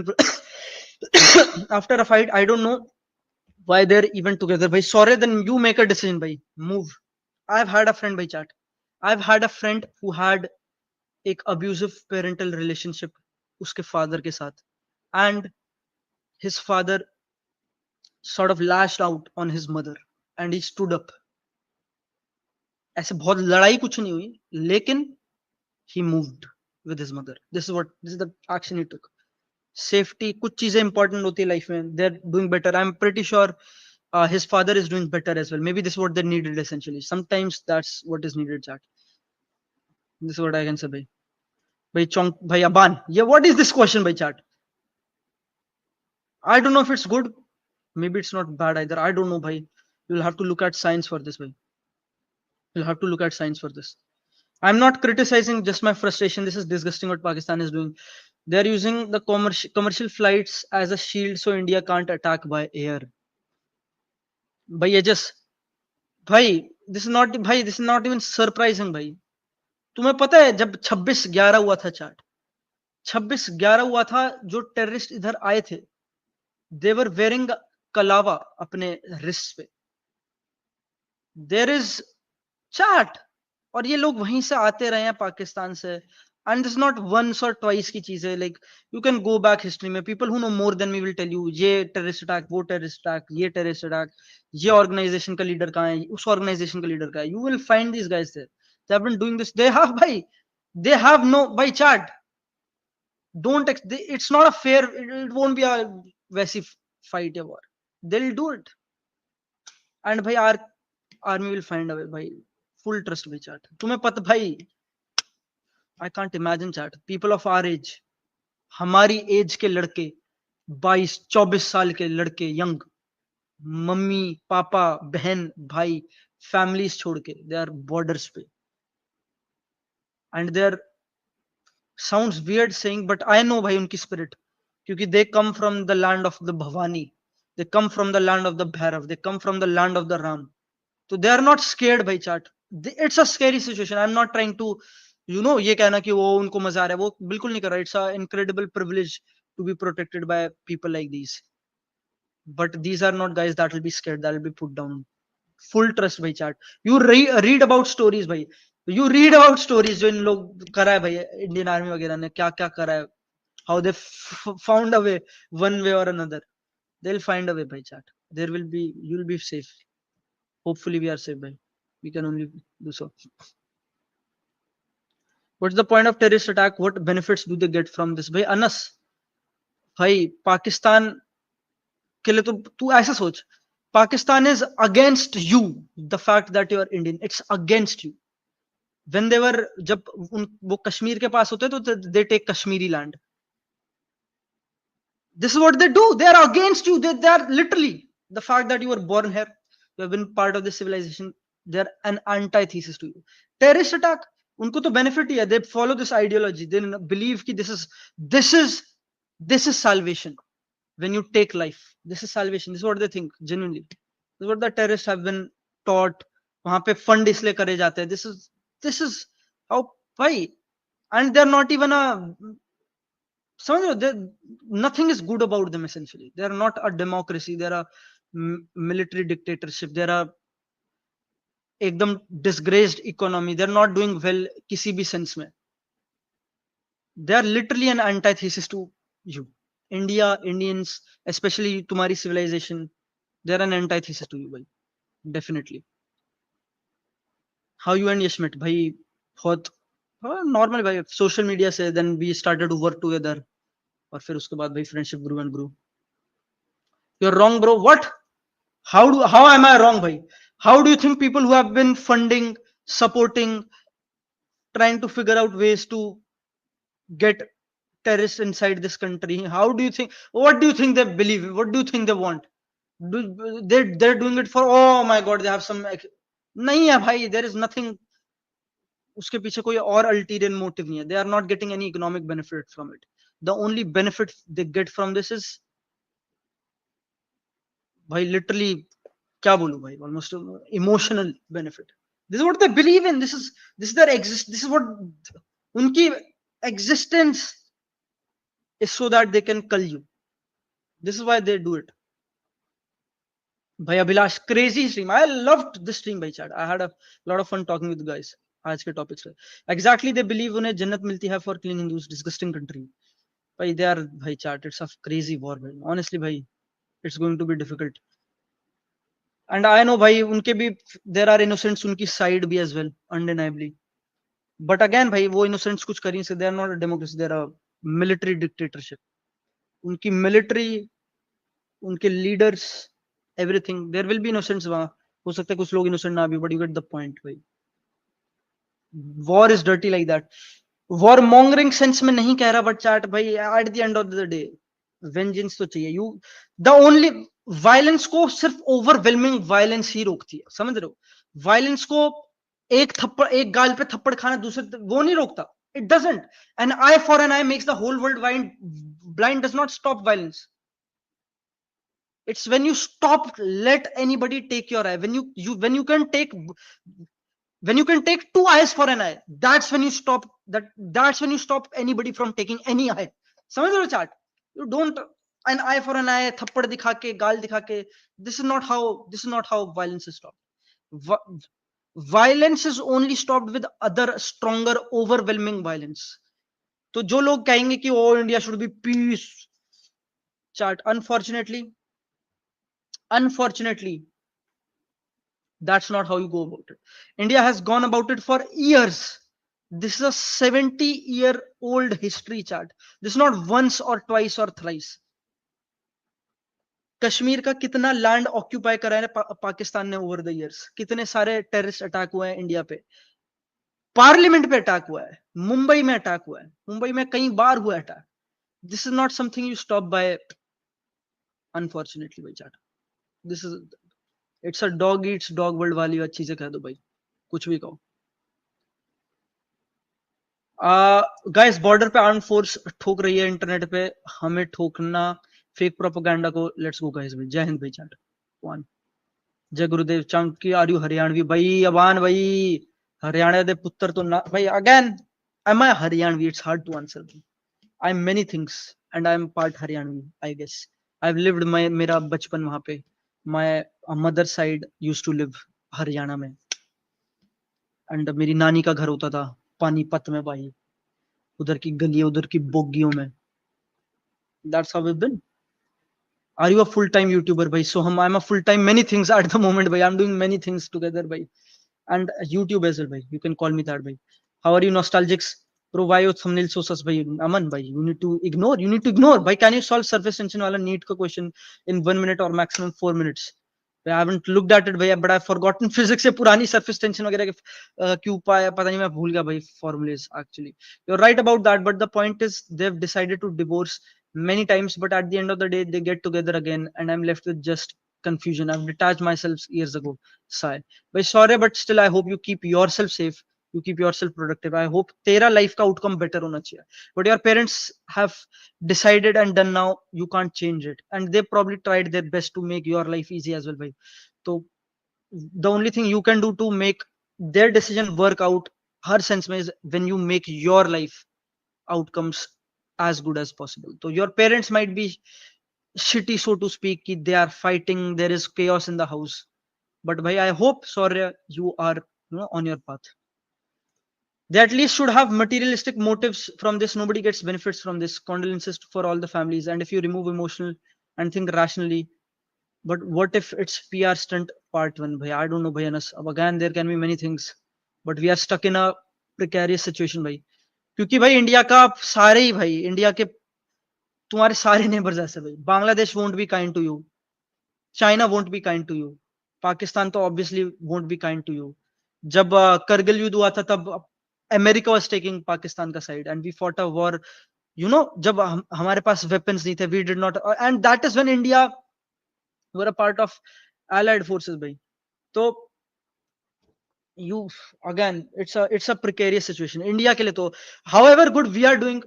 after a fight I don't know why they're even together bhai sorry then you make a decision bhai move I've had a friend by chat I've had a friend who had एक abusive parental relationship उसके father के साथ and his father sort of lashed out on his mother and he stood up ऐसे बहुत लड़ाई कुछ नहीं हुई लेकिन he moved with his mother this is the action he took safety कुछ चीजें important होती है life में they're doing better I'm pretty sure his father is doing better as well maybe this is what they needed essentially sometimes that's what is needed chat this is what I can say bhai chonk bhai aban yeah what is this question by chat I don't know if it's good maybe it's not bad either I don't know bhai you'll have to look at science for this bhai you'll have to look at science for this I'm not criticizing just my frustration this is disgusting what Pakistan is doing they're using the commercial flights as a shield so India can't attack by air bhai just bhai this is not even surprising bhai तुम्हें पता है जब 26/11 हुआ था chart 26/11 हुआ था जो terrorist इधर आए थे देवर वेयरिंग कलावा अपने रिस्ट पे देयर इज चार्ट और ये लोग वहीं से आते रहे हैं पाकिस्तान से and this is not once or twice की चीज है. Like you can go back history में, people who know more than me will tell you ये terrorist attack, वो terrorist attack, ये terrorist attack, ये organization का leader कहाँ है, उस organization का leader कहाँ है. You will find these guys there. They have been doing this. They have भाई, they have no by chat. It's not a fair. It won't be a वैसी fight या war. They'll do it. And भाई our army will find a way. भाई full trust भाई chat. तुम्हें पता भाई, I can't imagine chat. People of our age, हमारी as के लड़के, 22-24 साल के लड़के, यंग, मम्मी पापा बहन भाई, फैमिलीज छोड़ के दे आर बॉर्डर्स पे. And they are, sounds weird saying, but I know भाई उनकी स्पिरिट, क्योंकि they come from the land of the Bhavani, they come from the land of the Bhairav, they come from the land of the Ram. तो they are not scared भाई chat. It's a scary situation. I am not trying to ये कहना कि वो उनको मजा आ रहा है, वो बिल्कुल नहीं कर रहा. It's a incredible privilege to be protected by people like these. But these are not guys that will be scared, that will be put down. Full trust भाई chat. You read about stories भाई, you read about stories जो इन लोग करा है भाई, Indian army वगैरह ने क्या क्या करा है, how they found a way, one way or another. They'll find a way भाई chat. There will be, you'll be safe. Hopefully we are safe भाई. We can only do so. What's the point of terrorist attack? What benefits do they get from this? भाई अनस, भाई पाकिस्तान के लिए तो तू ऐसा सोच, Pakistan is against you, the fact that you are Indian, it's against you. When they were, जब वो कश्मीर के पास होते तो they take Kashmiri land. This is what they do. They are against you. They are literally, the fact that you are born here, you have been part of this civilisation, they are an antithesis to you. Terrorist attack, उनको तो benefit ही है. दे follow this ideology, they believe कि this is salvation. When you take life, this is salvation. This is what they think genuinely. This is what the terrorists have been taught. वहां पे fund इसलिए करे जाते हैं. This is how, why. And they're not even a, समझ रहे हो, nothing is good about them essentially. They are not a democracy. They are a military dictatorship. They are a एकदम disgraced economy. They're not doing well किसी भी sense में. They are literally an antithesis to you. India, Indians, especially तुम्हारी civilization, they are an antithesis to you भाई, definitely. How you and Yashmit भाई, बहुत normal भाई, social media से then we started to work together, और फिर उसके बाद भाई friendship grew and grew. You're wrong bro. What? How am I wrong भाई? How do you think people who have been funding, supporting, trying to figure out ways to get terrorists inside this country, how do you think, what do you think they believe, what do you think they want? They're doing it for, oh my god, they have some, नहीं है भाई, there is nothing, उसके पीछे कोई और ulterior motive नहीं है. They are not getting any economic benefit from it. The only benefit they get from this is भाई literally, क्या बोलूं भाई, almost emotional benefit. This is what they believe in. This is their this is what उनकी existence is, so that they can cull you. This is why they do it. भाई Abhilash, crazy stream. I loved this stream भाई chat. I had a lot of fun talking with the guys. आज के topics पे exactly they believe उन्हें जन्नत मिलती है for killing Hindus, disgusting country. भाई they are भाई chat, it's a crazy war भाई. Honestly भाई, it's going to be difficult. And I know भाई उनके भी there are innocents उनकी side भी as well, undeniably. But again भाई वो innocents कुछ कर नहीं सकते. They are not a democracy. They are a military dictatorship. उनकी military, उनके leaders, everything, there will be innocents वहां. हो सकता है कुछ लोग innocent ना भी, but you get the point भाई. War is dirty like that. War mongering sense में नहीं कह रहा, but chat भाई, at the end of the day vengeance तो चाहिए. You, the only violence को सिर्फ overwhelming violence ही रोकती है, समझ रहे हो? Violence को एक गाल पे थप्पड़ खाना दूसरे वो नहीं रोकता. It doesn't. An eye for an eye makes the whole world blind does not stop violence. It's when you stop, let anybody take your eye. When you can take two eyes for an eye, that's when you stop anybody from taking any eye. समझ रहे हो chat? You don't, an eye for an eye, थप्पड़ दिखा के, गाल दिखा के, this is not how violence is stopped. Violence is only stopped with other stronger overwhelming violence. तो जो लोग कहेंगे कि oh India should be peace chat, unfortunately that's not how you go about it. India has gone about it for years. This is a 70-year-old history chart. This is not once or twice or thrice. Kashmir का कितना land occupy करा है पाकिस्तान ने over the years, कितने सारे terrorist attack हुए हैं India पे, पार्लियामेंट पे अटैक हुआ है, मुंबई में अटैक हुआ है, मुंबई में कई बार हुआ attack. This is not something you stop by unfortunately भाई चाटा. This is it's a dog Yeats dog world वाली चीजें कह दो भाई, कुछ भी कहो. गाइस बॉर्डर पे आर्म फोर्स ठोक रही है, इंटरनेट पे हमें ठोकना फेक प्रोपोगंडा को. लेट्स गो गाइस भाई, जय हिंद भाई चाट वन. जय गुरुदेव चंकी आर यू हरियाणवी भाई, अबान भाई हरियाणा दे पुत्र तो ना भाई. Again am I Haryanvi, it's hard to answer. I am many things and I am part Haryanvi I guess. I have lived my, मेरा बचपन वहां पे, my mother side used to live Haryana में, एंड मेरी नानी का घर होता था पानीपत में भाई, उधर की गलियों, उधर की बोगियों में. That's how it been. Are you a full-time YouTuber, bhai? So I'm a full-time many things at the moment, bhai. I'm doing many things together, bhai. And YouTube as well, bhai. You can call me that, bhai. How are you, nostalgics? Provide thumbnail sources, bhai. Aman, bhai. You need to ignore. You need to ignore. Bhai, can you solve surface tension wala NEET ka question in 1 minute or maximum 4 minutes? I haven't looked at it, bhai, but I've forgotten physics से पुरानी surface tension वगैरह के क्यों पाया पता नहीं, मैं भूल गया भाई formulas. Actually you're right about that, but the point is they've decided to divorce many times, but at the end of the day they get together again and I'm left with just confusion. I've detached myself years ago. Sigh. But sorry, but still I hope you keep yourself safe, you keep yourself productive. I hope तेरा life का outcome better होना चाहिए, but your parents have decided and done now, you can't change it, and they probably tried their best to make your life easy as well, bhai. So the only thing you can do to make their decision work out her sense में is when you make your life outcomes as good as possible. So your parents might be shitty, so to speak, कि they are fighting, there is chaos in the house, but bhai I hope Saurya you are, on your path. They at least should have materialistic motives from this. Nobody gets benefits from this. Condolences for all the families. And if you remove emotional and think rationally, but what if it's PR stunt part one? Bhai, I don't know, bhai Anas. Again, there can be many things, but we are stuck in a precarious situation, bhai. क्योंकि भाई India का सारे ही भाई, India के तुम्हारे सारे neighbours ऐसे भाई. Bangladesh won't be kind to you, China won't be kind to you, Pakistan तो obviously won't be kind to you. जब करगिल युद्ध हुआ था तब अमेरिका वाज टेकिंग पाकिस्तान का side and we fought a war. जब हमारे पास वेपन्स नहीं थे, we did not, and that is when India were a part of allied forces भाई. तो you again, it's a precarious situation India के लिए. तो however good we are doing,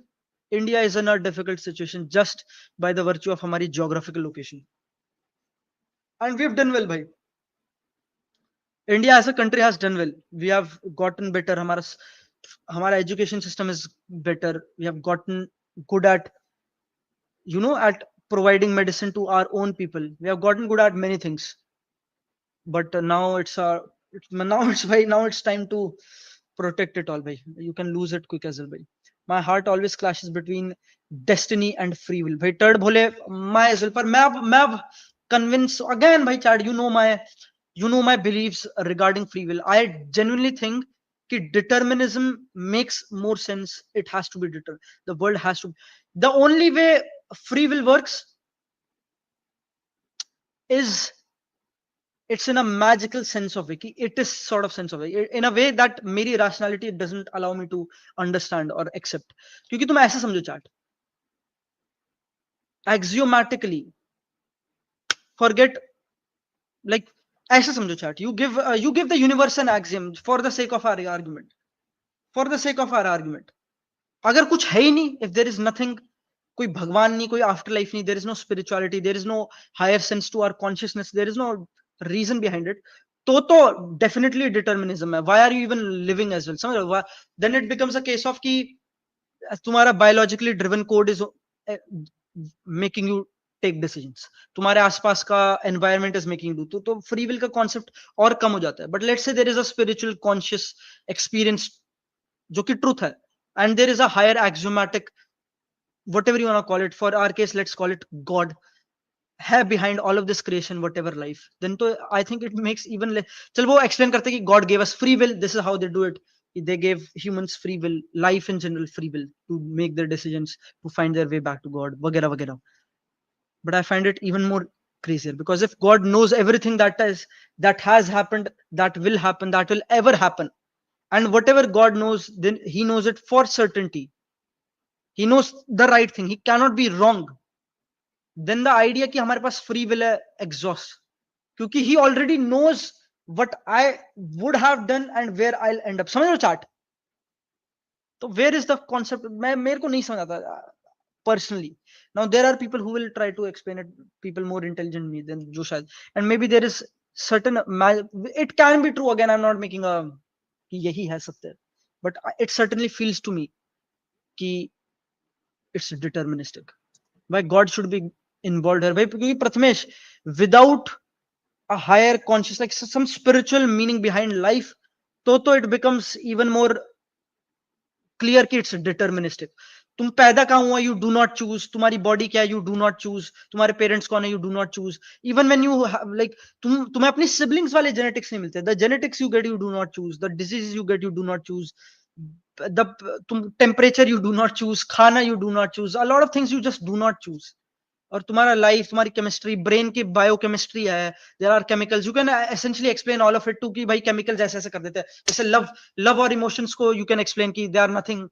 India is in a difficult situation just by the virtue of हमारी geographical location, and we've done well भाई. India as a country has done well. We have gotten better. हमारा education system is better. We have gotten good at, at providing medicine to our own people. We have gotten good at many things. But now it's time to protect it all, bhai. You can lose it quick as well, bhai. My heart always clashes between destiny and free will. Bhai, third bhole my as well. पर मैं convince again, bhai Chad, you know my beliefs regarding free will. I genuinely think that determinism makes more sense. It has to be the world has to. The only way free will works is it's in a magical sense of it. It is sort of sense of it in a way that मेरी rationality doesn't allow me to understand or accept. क्योंकि तुम ऐसे समझो chart, axiomatically forget, like ऐसे समझो chart, you give the universe an axiom for the sake of our argument, अगर कुछ है ही नहीं, if there is nothing, कोई भगवान नहीं, कोई आफ्टर लाइफ नहीं, there is no spirituality, there is no higher sense to our consciousness, there is no reason behind it, तो definitely determinism है. Why are you even living as well? समझ रहे हो? Then it becomes a case of कि तुम्हारा biologically driven code is making you take decisions, तुम्हारे आसपास का environment is making you do, तो free will का concept और कम हो जाता है. But let's say there is a spiritual conscious experience जो कि truth है, and there is a higher axiomatic, whatever you want to call it, for our case let's call it God, है behind all of this creation, whatever life, then to I think it makes even चल वो explain करते हैं कि God gave us free will, this is how they do it. They gave humans free will, life in general free will to make their decisions, to find their way back to God, वगैरह वगैरह. But I find it even more crazier, because if God knows everything that has happened, that will happen, that will ever happen, and whatever God knows, then he knows it for certainty, he knows the right thing, he cannot be wrong. Then the idea कि हमारे पास free will है exhaust, क्योंकि he already knows what I would have done and where I'll end up. समझ लो chart. तो where is the concept? मैं मेरे को नहीं समझ आता personally. Now there are people who will try to explain it, people more intelligent than me, than जो शायद, and maybe there is certain it can be true. Again, I'm not making a कि यही है सत्य, but it certainly feels to me कि it's deterministic. Why God should be involved here? भाई क्योंकि Prathamesh, without a higher conscious, like some spiritual meaning behind life, तो it becomes even more clear कि it's deterministic. तुम पैदा कहाँ हुआ, you do not choose. तुम्हारी body क्या है, you do not choose. तुम्हारे parents कौन है, you do not choose. Even when you have, like तुम्हें अपनी siblings वाले genetics नहीं मिलते. The genetics you get, you do not choose. The diseases you get, you do not choose. The temperature you do not choose. खाना you do not choose. A lot of things you just do not choose. और तुम्हारा life, तुम्हारी chemistry, brain की biochemistry है, there are chemicals, you can essentially explain all of it to कि भाई chemicals ऐसे ऐसे कर देते हैं. जैसे लव और इमोशंस को यू कैन एक्सप्लेन कि they are nothing,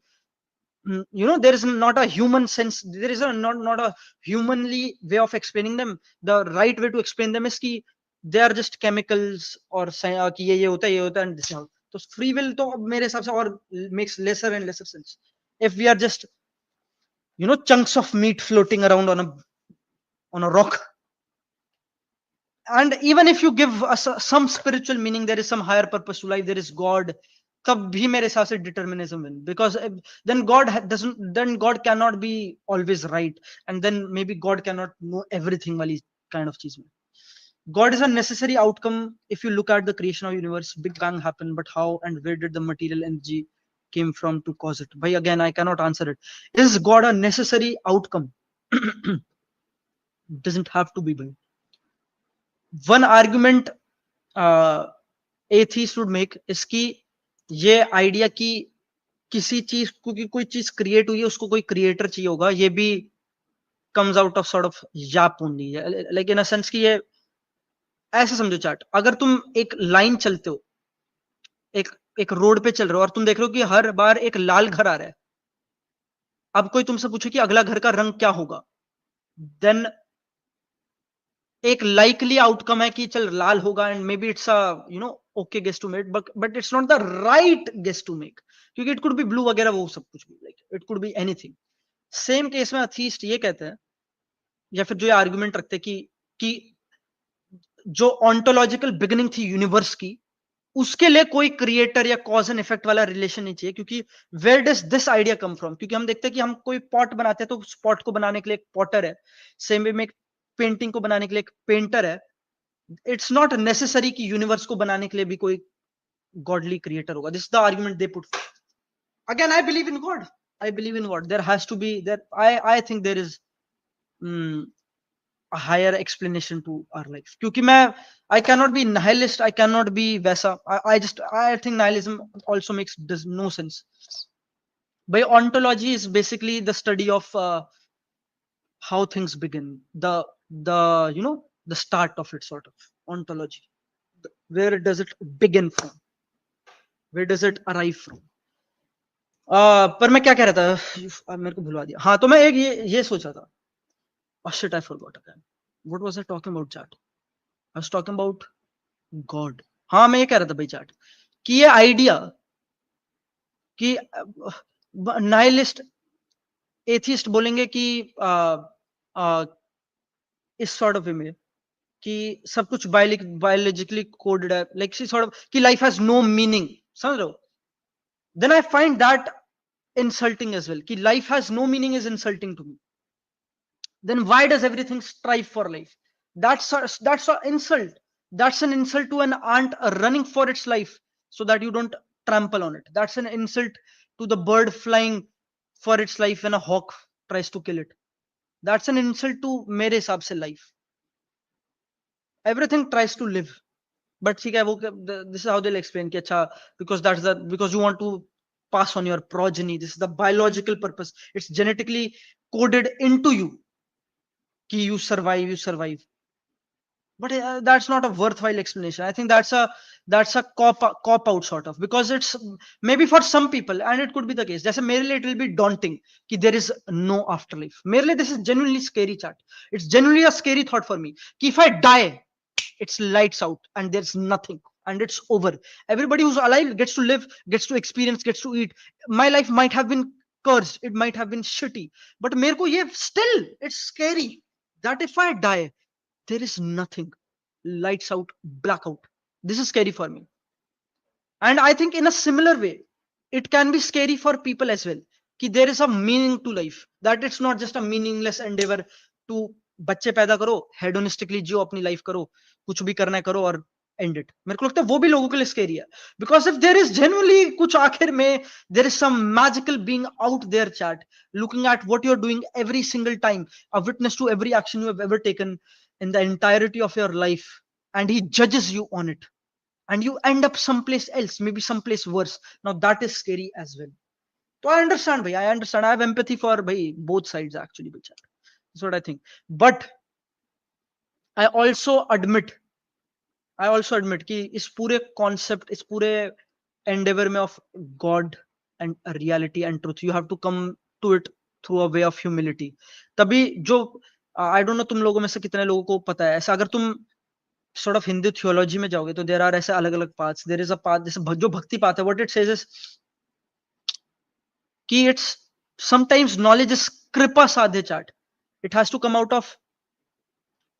you know, there is not a human sense, there is not a humanly way of explaining them. The right way to explain them is कि they are just chemicals, और कि ये होता है, ये होता है, and this is how. तो free will तो मेरे हिसाब से और makes lesser and lesser sense if we are just, you know, chunks of meat floating around on a rock. And even if you give us some spiritual meaning, there is some higher purpose to life, there is God, तब भी मेरे हिसाब से determinism win, because then then God cannot be always right, and then maybe God cannot know everything वाली kind of चीज में. God is a necessary outcome. If you look at the creation of universe, Big Bang happened, but how and where did the material energy came from to cause it? But again, I cannot answer it. Is God a necessary outcome? Doesn't have to be. One argument atheists would make is कि ये idea कि किसी चीज को, कि कोई चीज create हुई है, उसको कोई क्रिएटर चाहिए होगा, ये भी comes out of sort of YAP only, like in a sense कि ये ऐसे समझो चार्ट, अगर तुम एक लाइन चलते हो, एक एक रोड पे चल रहे हो, और तुम देख रहे हो कि हर बार एक लाल घर आ रहा है, अब कोई तुमसे पूछे कि अगला घर का रंग क्या होगा, देन एक लाइकली आउटकम है कि चल लाल होगा, and maybe it's a, you know, okay guess to make, but it's not the right guess to make, क्योंकि इट कुड बी ब्लू वगैरह, वो सब कुछ भी, like it could be anything. Same case में अथीस्ट ये कहते हैं, या फिर जो ये आर्गुमेंट रखते हैं कि जो ऑन्टोलॉजिकल बिगिनिंग थी यूनिवर्स की, उसके लिए कोई क्रिएटर या कॉज एंड इफेक्ट वाला रिलेशन नहीं चाहिए, क्योंकि where does this idea come from? क्योंकि हम देखते हैं कि हम कोई पॉट बनाते हैं तो उस पॉट को बनाने के लिए एक पॉटर है, सेम वे में एक पेंटिंग को बनाने के लिए एक पेंटर है. इट्स नॉट नेसेसरी कि यूनिवर्स को बनाने के लिए भी कोई गॉडली क्रिएटर होगा. This is the argument they put. Again, I believe in God, I believe in God. There has to be there. I think there is a higher explanation to our life. क्योंकि मैं I cannot be nihilist. I cannot be वैसा. I think nihilism also does no sense. By ontology is basically the study of how things begin. The you know, the start of it, sort of ontology. Where does it begin from? Where does it arrive from? पर मैं क्या कह रहा था, मेरे को भुलवा दिया. हाँ, तो मैं एक ये सोचा था. Oh shit, I forgot again. What was I talking about, chat? I was talking about God. हाँ, मैं ये कह रहा था भाई चैट, कि ये आइडिया कि नाइलिस्ट एथिस्ट बोलेंगे कि इस सॉर्ट ऑफ वे में कि सब कुछ बायोलॉजिकली कोडेड है, लाइक सॉर्ट ऑफ कि लाइफ हैज नो मीनिंग, समझ रहे हो? Then I find that insulting as well. Ki life has no meaning is insulting to me. Then why does everything strive for life? That's an insult. That's an insult to an ant running for its life so that you don't trample on it. That's an insult to the bird flying for its life when a hawk tries to kill it. That's an insult to मेरे हिसाब से life. Everything tries to live. But ठीक है वो this is how they'll explain कि अच्छा because you want to pass on your progeny. This is the biological purpose. It's genetically coded into you. कि you survive. But that's not a worthwhile explanation. I think that's a cop out sort of, because it's maybe for some people and it could be the case. जैसे मेरे लिए it will be daunting कि there is no afterlife. मेरे लिए this is genuinely scary chat. It's genuinely a scary thought for me कि if I die, it's lights out and there's nothing and it's over. Everybody who's alive gets to live, gets to experience, gets to eat. My life might have been cursed, it might have been shitty, but मेरे को ये still it's scary that if I die, there is nothing, lights out, blackout. This is scary for me. And I think in a similar way, it can be scary for people as well. कि there is a meaning to life, that it's not just a meaningless endeavor to बच्चे पैदा करो, hedonistically जियो अपनी life करो, कुछ भी करना है करो और end it. मेरे को लगता है वो भी लोगों के लिए scary है. Because if there is genuinely कुछ आखिर में, there is some magical being out there chat, looking at what you're doing every single time, a witness to every action you have ever taken in the entirety of your life, and he judges you on it. And you end up someplace else, maybe someplace worse. Now that is scary as well. So I understand, bhai. I understand. I have empathy for bhai, both sides actually. That's what I think. But I also admit कि इस पूरे concept, इस पूरे endeavor में of God and reality and truth, you have to come to it through a way of humility. तभी जो I don't know तुम लोगों में से कितने लोगों को पता है, ऐसा अगर तुम sort of Hindu theology में जाओगे तो there are ऐसे अलग अलग paths. There is a path जैसे जो भक्ति path है, what it says is कि it's sometimes knowledge is kripa sadhe chat. It has to come out of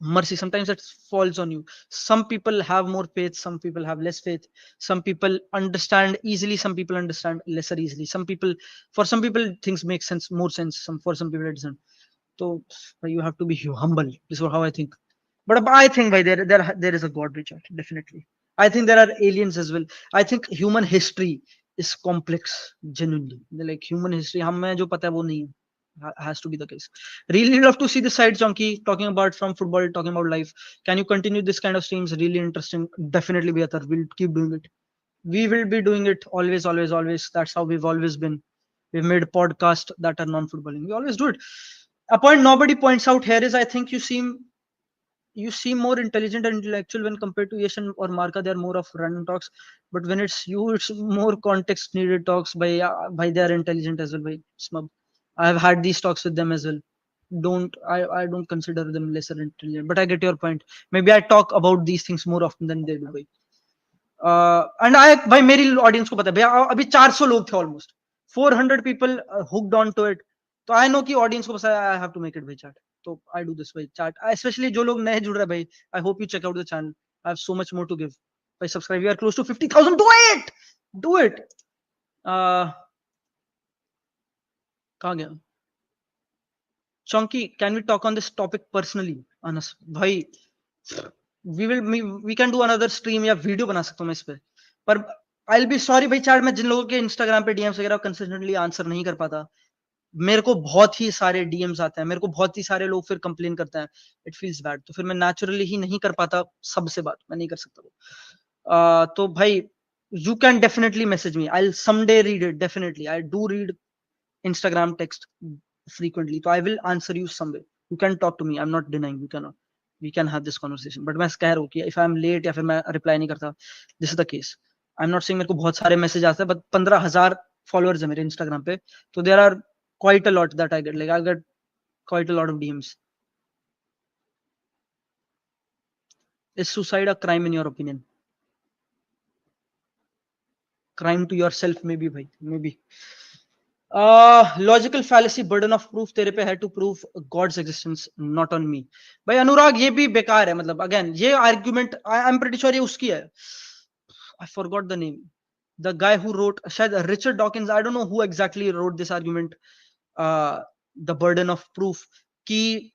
mercy. Sometimes it falls on you. Some people have more faith, some people have less faith. Some people understand easily, some people understand lesser easily. For some people things make sense, more sense. For some people it doesn't. So you have to be humble. This is how I think. But I think by there is a God, Richard. Definitely. I think there are aliens as well. I think human history is complex, genuinely. Like human history, हमें जो पता है वो नहीं है. Has to be the case. Really love to see this side, Chunky, talking about from football, talking about life. Can you continue this kind of streams? Really interesting. Definitely, Beatar. We'll keep doing it. We will be doing it always, always, always. That's how we've always been. We've made podcasts that are non-footballing. We always do it. A point nobody points out here is I think you seem more intelligent and intellectual when compared to Yash or Marka. They're more of random talks, but when it's you, it's more context needed talks by they're intelligent as well. By Smub, I've had these talks with them as well. I don't consider them lesser intelligent, but I get your point. Maybe I talk about these things more often than they do. And I भाई मेरी audience को पता है भैया अभी 400 लोग थे almost 400 people hooked on to it. तो I know कि audience को पता है I have to make it भाई chat. So I do this way chat, especially जो लोग नए जुड़ रहे भाई. I hope you check out the channel. I have so much more to give. By subscribe, we are close to 50,000. Do it. कहाँ गया? Chunky, can we talk on this topic personally? Anas, भाई, we can do another stream या video बना सकता हूँ मैं इस पे. पर I'll be sorry भाई चैट में जिन लोगों के इंस्टाग्राम पे डीएम्स वगैरह कंसिस्टेंटली आंसर नहीं कर पाता. मेरे को बहुत ही सारे डीएम्स आते हैं, मेरे को बहुत ही सारे लोग फिर कंप्लेन करते हैं. It feels bad. तो फिर मैं नेचुरली ही नहीं कर पाता सबसे बात, मैं नहीं कर सकता वो. तो भाई you can definitely message me. I'll someday read it. Definitely I do read Instagram text frequently, so I will answer you someday. You can talk to me. I'm not denying. We can have this conversation. But मैं कह रहा हूँ कि if I'm late या फिर मैं reply नहीं करता, this is the case. I'm not saying मेरे को बहुत सारे message आते हैं, but 15,000 followers है मेरे Instagram पे, तो there are quite a lot that I get. Like I get quite a lot of DMs. Is suicide a crime in your opinion? Crime to yourself, maybe, bhai, maybe. Logical fallacy, burden of proof तेरे पे है to prove God's existence, not on me. भाई अनुराग ये भी बेकार है. मतलब again ये argument I'm pretty sure ये उसकी है. I forgot the name. The guy who wrote शायद Richard Dawkins. I don't know who exactly wrote this argument. The burden of proof कि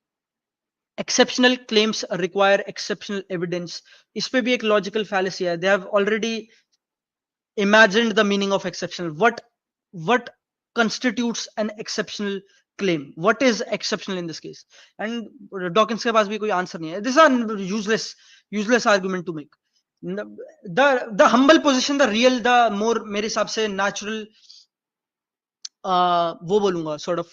exceptional claims require exceptional evidence. इस पे भी एक logical fallacy है. They have already imagined the meaning of exceptional. What what constitutes an exceptional claim, what is exceptional in this case. And Dawkins के पास भी कोई answer नहीं है. This is a useless argument to make. The humble position, the real, the more मेरे हिसाब से natural, वो बोलूंगा sort of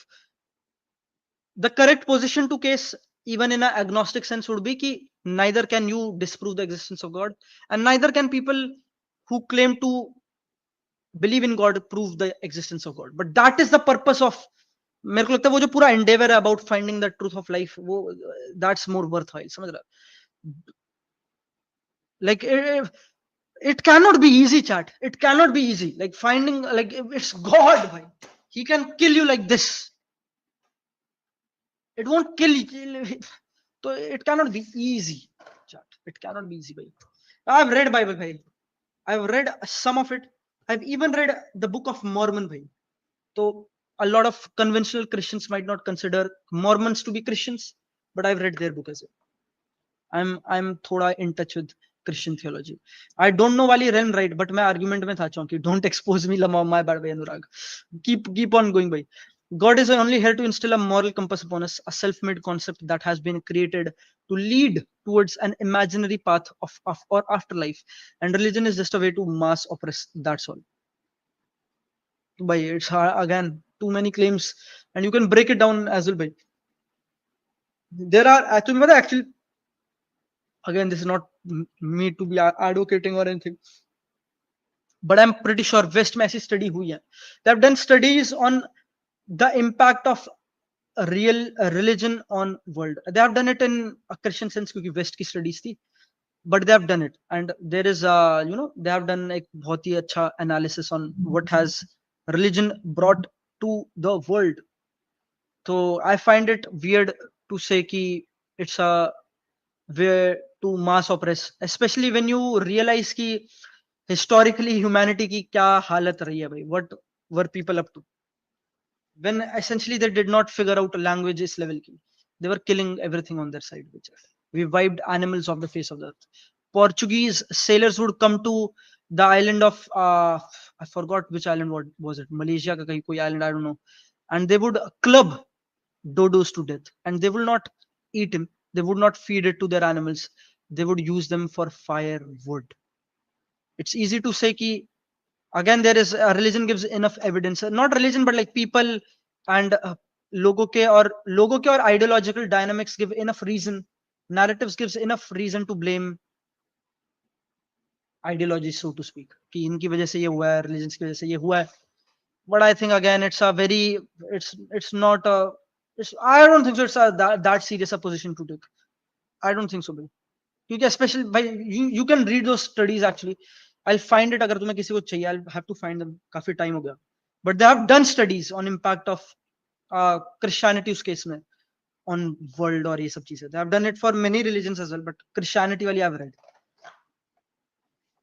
the correct position to case even in an agnostic sense would be कि neither can you disprove the existence of God, and neither can people who claim to believe in God prove the existence of God. But that is the purpose of, मेरे को लगता है वो जो पूरा endeavor है about finding the truth of life, वो that's more worthwhile. समझ रहा? Like it cannot be easy, chat. It cannot be easy. Like finding, like it's God, bhai. He can kill you like this. It won't kill you. So it cannot be easy, chat. It cannot be easy, bhai. I've read Bible, bhai. I've read some of it. I've even read the Book of Mormon, bhai. So a lot of conventional Christians might not consider Mormons to be Christians, but I've read their book as well. I'm थोड़ा in touch with Christian theology. I don't know वाली Ren right, but मैं argument में था चौंकी. Don't expose me, my bad by Anurag. Keep on going, by. God is only here to instill a moral compass upon us, a self-made concept that has been created to lead towards an imaginary path of or afterlife, and religion is just a way to mass oppress. That's all. By it's again too many claims, and you can break it down as well. By there are actually again, this is not me to be advocating or anything, but I'm pretty sure West में ऐसी study हुई है. They have done studies on the impact of a real religion on world. They have done it in a Christian sense क्योंकि West की studies थी, but they have done it, and there is they have done एक बहुत ही अच्छा analysis on what has religion brought to the world. So I find it weird to say कि it's a way to mass oppress, especially when you realize कि historically humanity की क्या हालत रही है भाई. What were people up to when essentially they did not figure out a language इस level की? They were killing everything on their side. Which we wiped animals off the face of the earth. Portuguese sailors would come to the island of I forgot which island. What was it? Malaysia का कहीं कोई island, I don't know. And they would club dodos to death, and they will not eat him. They would not feed it to their animals. They would use them for firewood. It's easy to say कि again there is religion gives enough evidence, not religion but like people and लोगों के और ideological dynamics give enough reason, narratives gives enough reason to blame ideology, so to speak, कि इनकी वजह से ये हुआ है, religions की वजह से ये हुआ है. But I think again it's a very it's not a I don't think so it's that serious a position to take. I don't think so, bhai. क्योंकि especially by you can read those studies actually. I'll find it अगर तुम्हें किसी को चाहिए. I'll have to find them. काफी time हो गया. But they have done studies on impact of Christianity उस case में on world और ये सब चीजें. They have done it for many religions as well, but Christianity वाली I've read.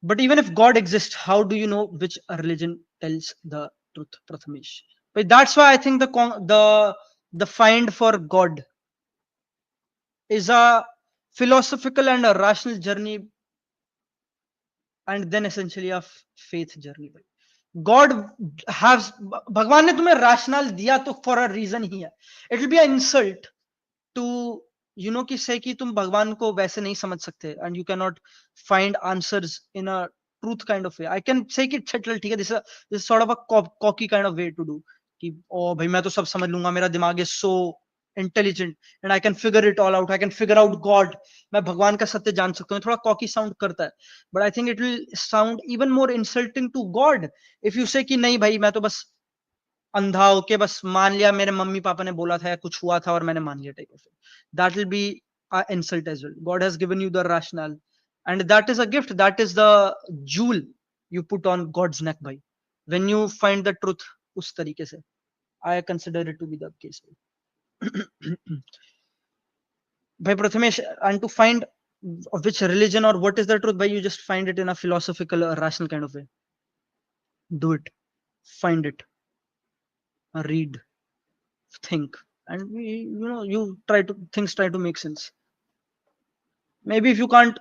But even if God exists, how do you know which religion tells the truth, Prathamesh? But that's why I think the find for God is a philosophical and a rational journey, and then essentially a faith journey. God has भगवान ने तुम्हें rational दिया तो for a reason ही है. It will be an insult to कि say कि तुम भगवान को वैसे नहीं समझ सकते, and you cannot find answers in a truth kind of way. I can say कि चल ठीक है, this is sort of a cocky kind of way to do कि ओ भाई मैं तो सब समझ लूंगा, मेरा दिमाग is so intelligent and I can figure it all out. I can figure out God. मैं भगवान का सत्य जान सकता हूँ. थोड़ा cocky sound करता है, but I think it will sound even more insulting to God if you say कि नहीं भाई मैं तो बस अंधा होके बस मान लिया, मेरे मम्मी पापा ने बोला था या कुछ हुआ था और मैंने मान लिया type of. That will be an insult as well. God has given you the rationale, and that is a gift. That is the jewel you put on God's neck, bhai. When you find the truth उस तरीके से, I consider it to be the case. Bhai Prathamesh, and to find which religion or what is the truth, bhai, you just find it in a philosophical or rational kind of way. Do it. Find it. Read. Think. And you try to make sense. Maybe if you can't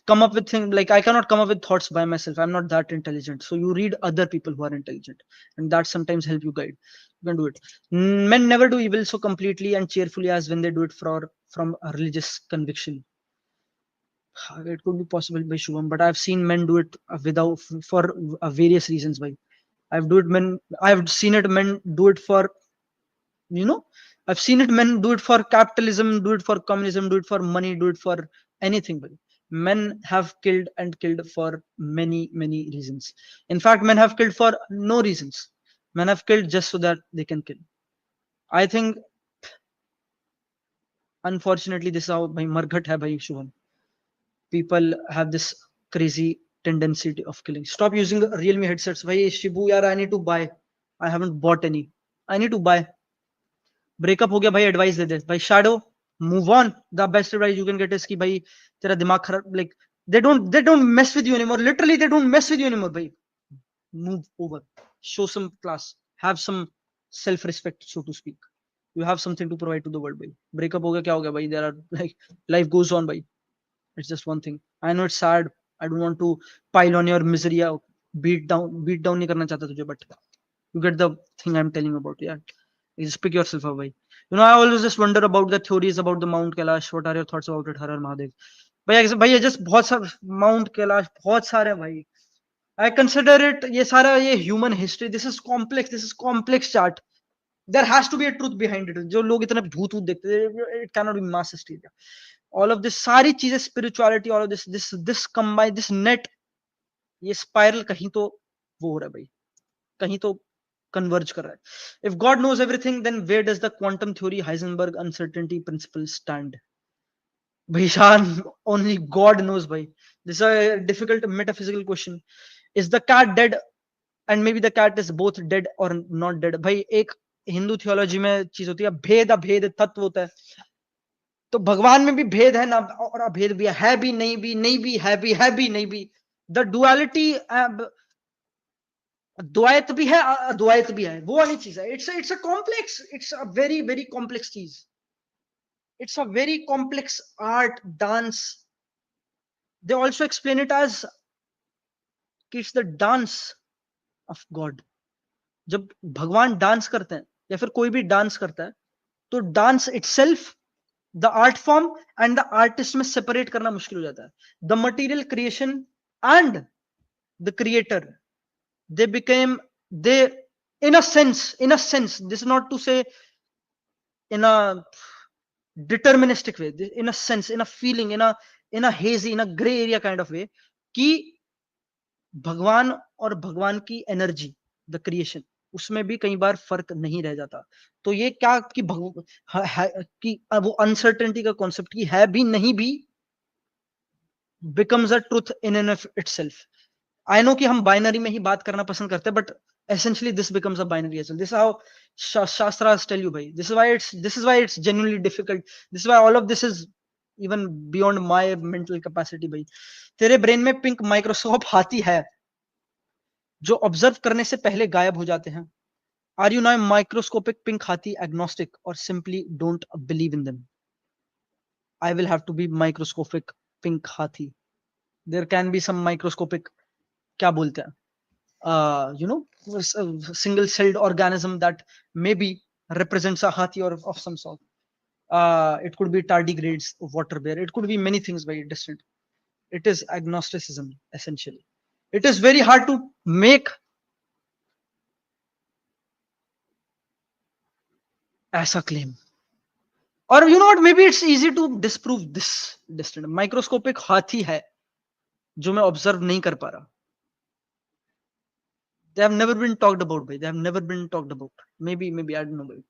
come up with things like I cannot come up with thoughts by myself. I'm not that intelligent. So you read other people who are intelligent, and that sometimes help you guide. You can do it. Men never do evil so completely and cheerfully as when they do it from a religious conviction. It could be possible by Shubham, but I've seen men do it without for various reasons. By I've seen it men do it for you know I've seen it men do it for capitalism, do it for communism, do it for money, do it for anything. But men have killed and killed for many reasons. In fact, men have killed for no reasons. Men have killed just so that they can kill. I think unfortunately this is how bhai marghat hai bhai Shubham. People have this crazy tendency of killing. Stop using the realme headsets bhai. Shibu yaar, I need to buy. I haven't bought any. I need to buy. Breakup हो गया भाई, advice दे दे भाई. Shadow, move on. The best advice you can get is कि भाई तेरा दिमाग खराब, like they don't mess with you anymore. Literally they don't mess with you anymore भाई. Move over. Show some class. Have some self respect, so to speak. You have something to provide to the world भाई. Breakup हो गया, क्या हो गया भाई? There are like life goes on भाई. It's just one thing. I know it's sad. I don't want to pile on your misery. Beat down नहीं करना चाहता तुझे, but you get the thing I'm telling you about. Yeah, you just pick yourself up, bhai. I always just wonder about the theories about the Mount Kailash. What are your thoughts about it, Har Har Mahadev? भैया just बहुत सारे Mount Kailash, बहुत सारे भाई. I consider it ये सारा ये human history. This is complex. This is complex chart. There has to be a truth behind it. जो लोग इतना भूत भूत देखते हैं, it cannot be mass hysteria. All of this सारी चीजें, spirituality, all of this combine, this net, ये spiral कहीं तो वो हो रहा है भाई, कहीं तो converge कर रहा है. If God knows everything, then where does the quantum theory Heisenberg uncertainty principle stand? Bhishan, only God knows bhai. This is a difficult metaphysical question. Is the cat dead? And maybe the cat is both dead or not dead. भाई एक Hindu theology में चीज होती है भेद अभेद तत्व होता है. तो भगवान में भी भेद है ना, और अभेद भी है भी नहीं भी नहीं भी है भी नहीं भी. द डुअलिटी, द्वैत भी है अद्वैत भी है, वो वाली चीज है. It's a complex, it's a very very complex चीज. It's a very complex art dance. They also explain it as कि it's the dance of God. जब भगवान डांस करते हैं या फिर कोई भी डांस करता है, तो dance itself, the art form and the artist में सेपरेट करना मुश्किल हो जाता है. The material creation and the creator, they became, they, in a sense, this is not to say in a deterministic way, in a sense, in a feeling, in a hazy, in a gray area kind of way, कि भगवान और भगवान की energy, the creation, उसमें भी कई बार फर्क नहीं रह जाता. तो ये क्या कि कि वो अनसर्टेनिटी का कॉन्सेप्ट की है भी नहीं भी becomes a truth in and of itself. I know कि हम बाइनरी में ही बात करना पसंद करते हैं, but essentially this becomes a binary as well. This is how shastras tell you, bhai. This is why it's genuinely difficult. This is why all of this is even beyond my mental capacity, bhai. तेरे brain में pink microscope हाथी है जो observe करने से पहले गायब हो जाते हैं. Are you now microscopic pink hathi agnostic or simply don't believe in them? I will have to be microscopic pink hathi. There can be some microscopic, क्या बोलते हैं, single celled organism that maybe represents a hathi or of some sort. It could be tardigrades, water bear, it could be many things very distant. It is agnosticism essentially. It is very hard to make as a claim, or maybe it's easy to disprove this distant. Microscopic hathi है जो मैं observe नहीं कर पा रहा. They have never been talked about by, they have never been talked about. Maybe I don't know,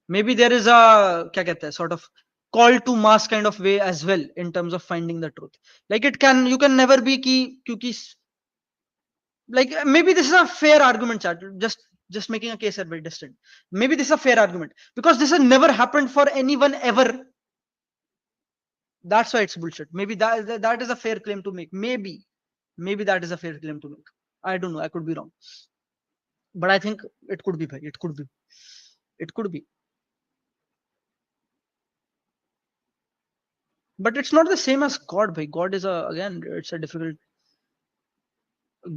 maybe there is a क्या कहते हैं, sort of call to mass kind of way as well in terms of finding the truth. Like you can never be ki क्योंकि like maybe this is a fair argument, chat. Just making a case at very distant. Maybe this is a fair argument because this has never happened for anyone ever. That's why it's bullshit. Maybe that is a fair claim to make. Maybe that is a fair claim to make. I don't know. I could be wrong, but I think it could be. It could be. It could be. but it's not the same as God. Bhai. God is a, again, it's a difficult.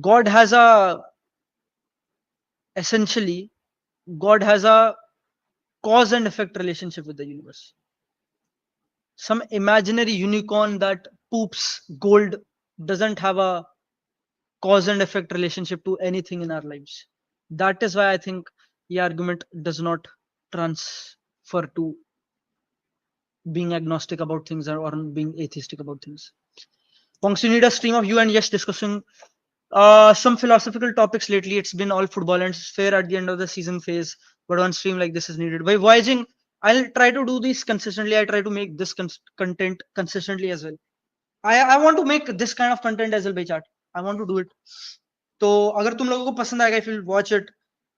God has a, essentially, God has a cause and effect relationship with the universe. Some imaginary unicorn that poops gold doesn't have a cause and effect relationship to anything in our lives. That is why I think the argument does not transfer to being agnostic about things or being atheistic about things. Ponks, you need a stream of you and Yes discussing some philosophical topics lately. It's been all football and it's fair at the end of the season phase, but on stream like this is needed. By voyaging, I'll try to do this consistently. I try to make this content consistently as well. I want to make this kind of content as well by chat. I want to do it. तो अगर तुम लोगों को पसंद आएगा, if you watch it,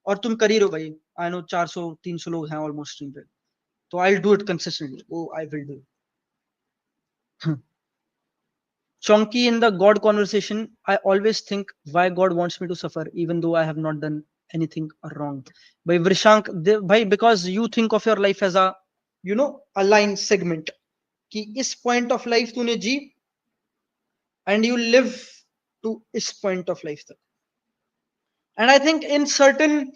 और तुम कर ही रहो भाई, I know 400-300 लोग हैं almost stream पे, तो I'll do it consistently. Oh, I will do it. Chonky in the God conversation, I always think why God wants me to suffer, even though I have not done anything wrong. By Vrishank, bhai, because you think of your life as a, a line segment. कि इस point of life तूने जी, and you live to इस point of life तक. And I think in certain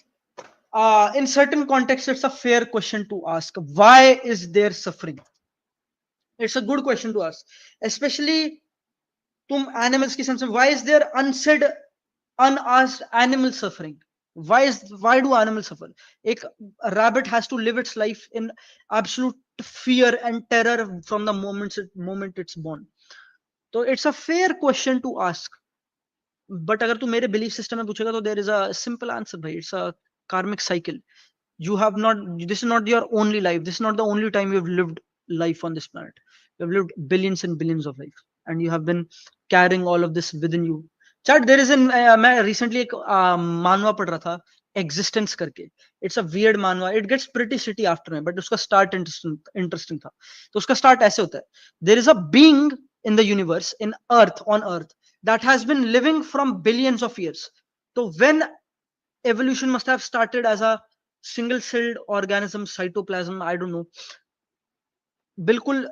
contexts, it's a fair question to ask. Why is there suffering? It's a good question to ask, especially तुम animals की sense में. Why is there unsaid, unasked animal suffering? Why do animals suffer? A rabbit has to live its life in absolute fear and terror from the moment it's born. So it's a fair question to ask. But अगर तू मेरे belief system में पूछेगा तो there is a simple answer, भाई. It's a karmic cycle. You have not, this is not your only life. This is not the only time you've lived life on this planet. You've lived billions and billions of life, and you have been carrying all of this within you. Chat, there is an मैं recently एक मानवा पढ़ रहा था, existence करके. It's a weird मानवा. It gets pretty shitty after में, but उसका start interesting था. तो उसका start ऐसे होता है. There is a being in the universe, on earth, that has been living from billions of years. So when evolution must have started as a single celled organism, cytoplasm, I don't know, बिल्कुल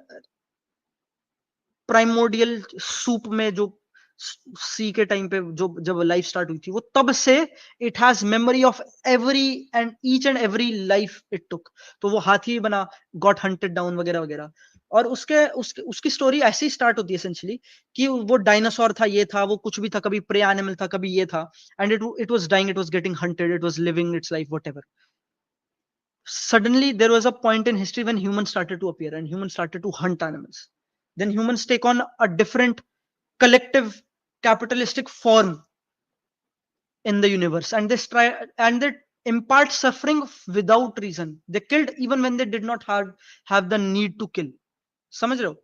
primordial soup में जो सी के time पे जो जब life start हुई थी, वो तब से it has memory of every and each and every life it took. तो वो हाथी बना, गॉट हंटेड डाउन वगैरह वगैरह. और उसकी स्टोरी ऐसी स्टार्ट होती है एसेंशियली कि वो डायनासोर था, ये था, वो कुछ भी था, कभी प्रे एनिमल था, कभी ये था, and it was dying, it was getting hunted, it was living its life whatever. Suddenly there was a point in history when humans started to appear and humans started to hunt animals. Then humans take on a different collective capitalistic form in the universe, and they impart suffering without reason. They killed even when they did not have the need to kill. समझ रहे हो?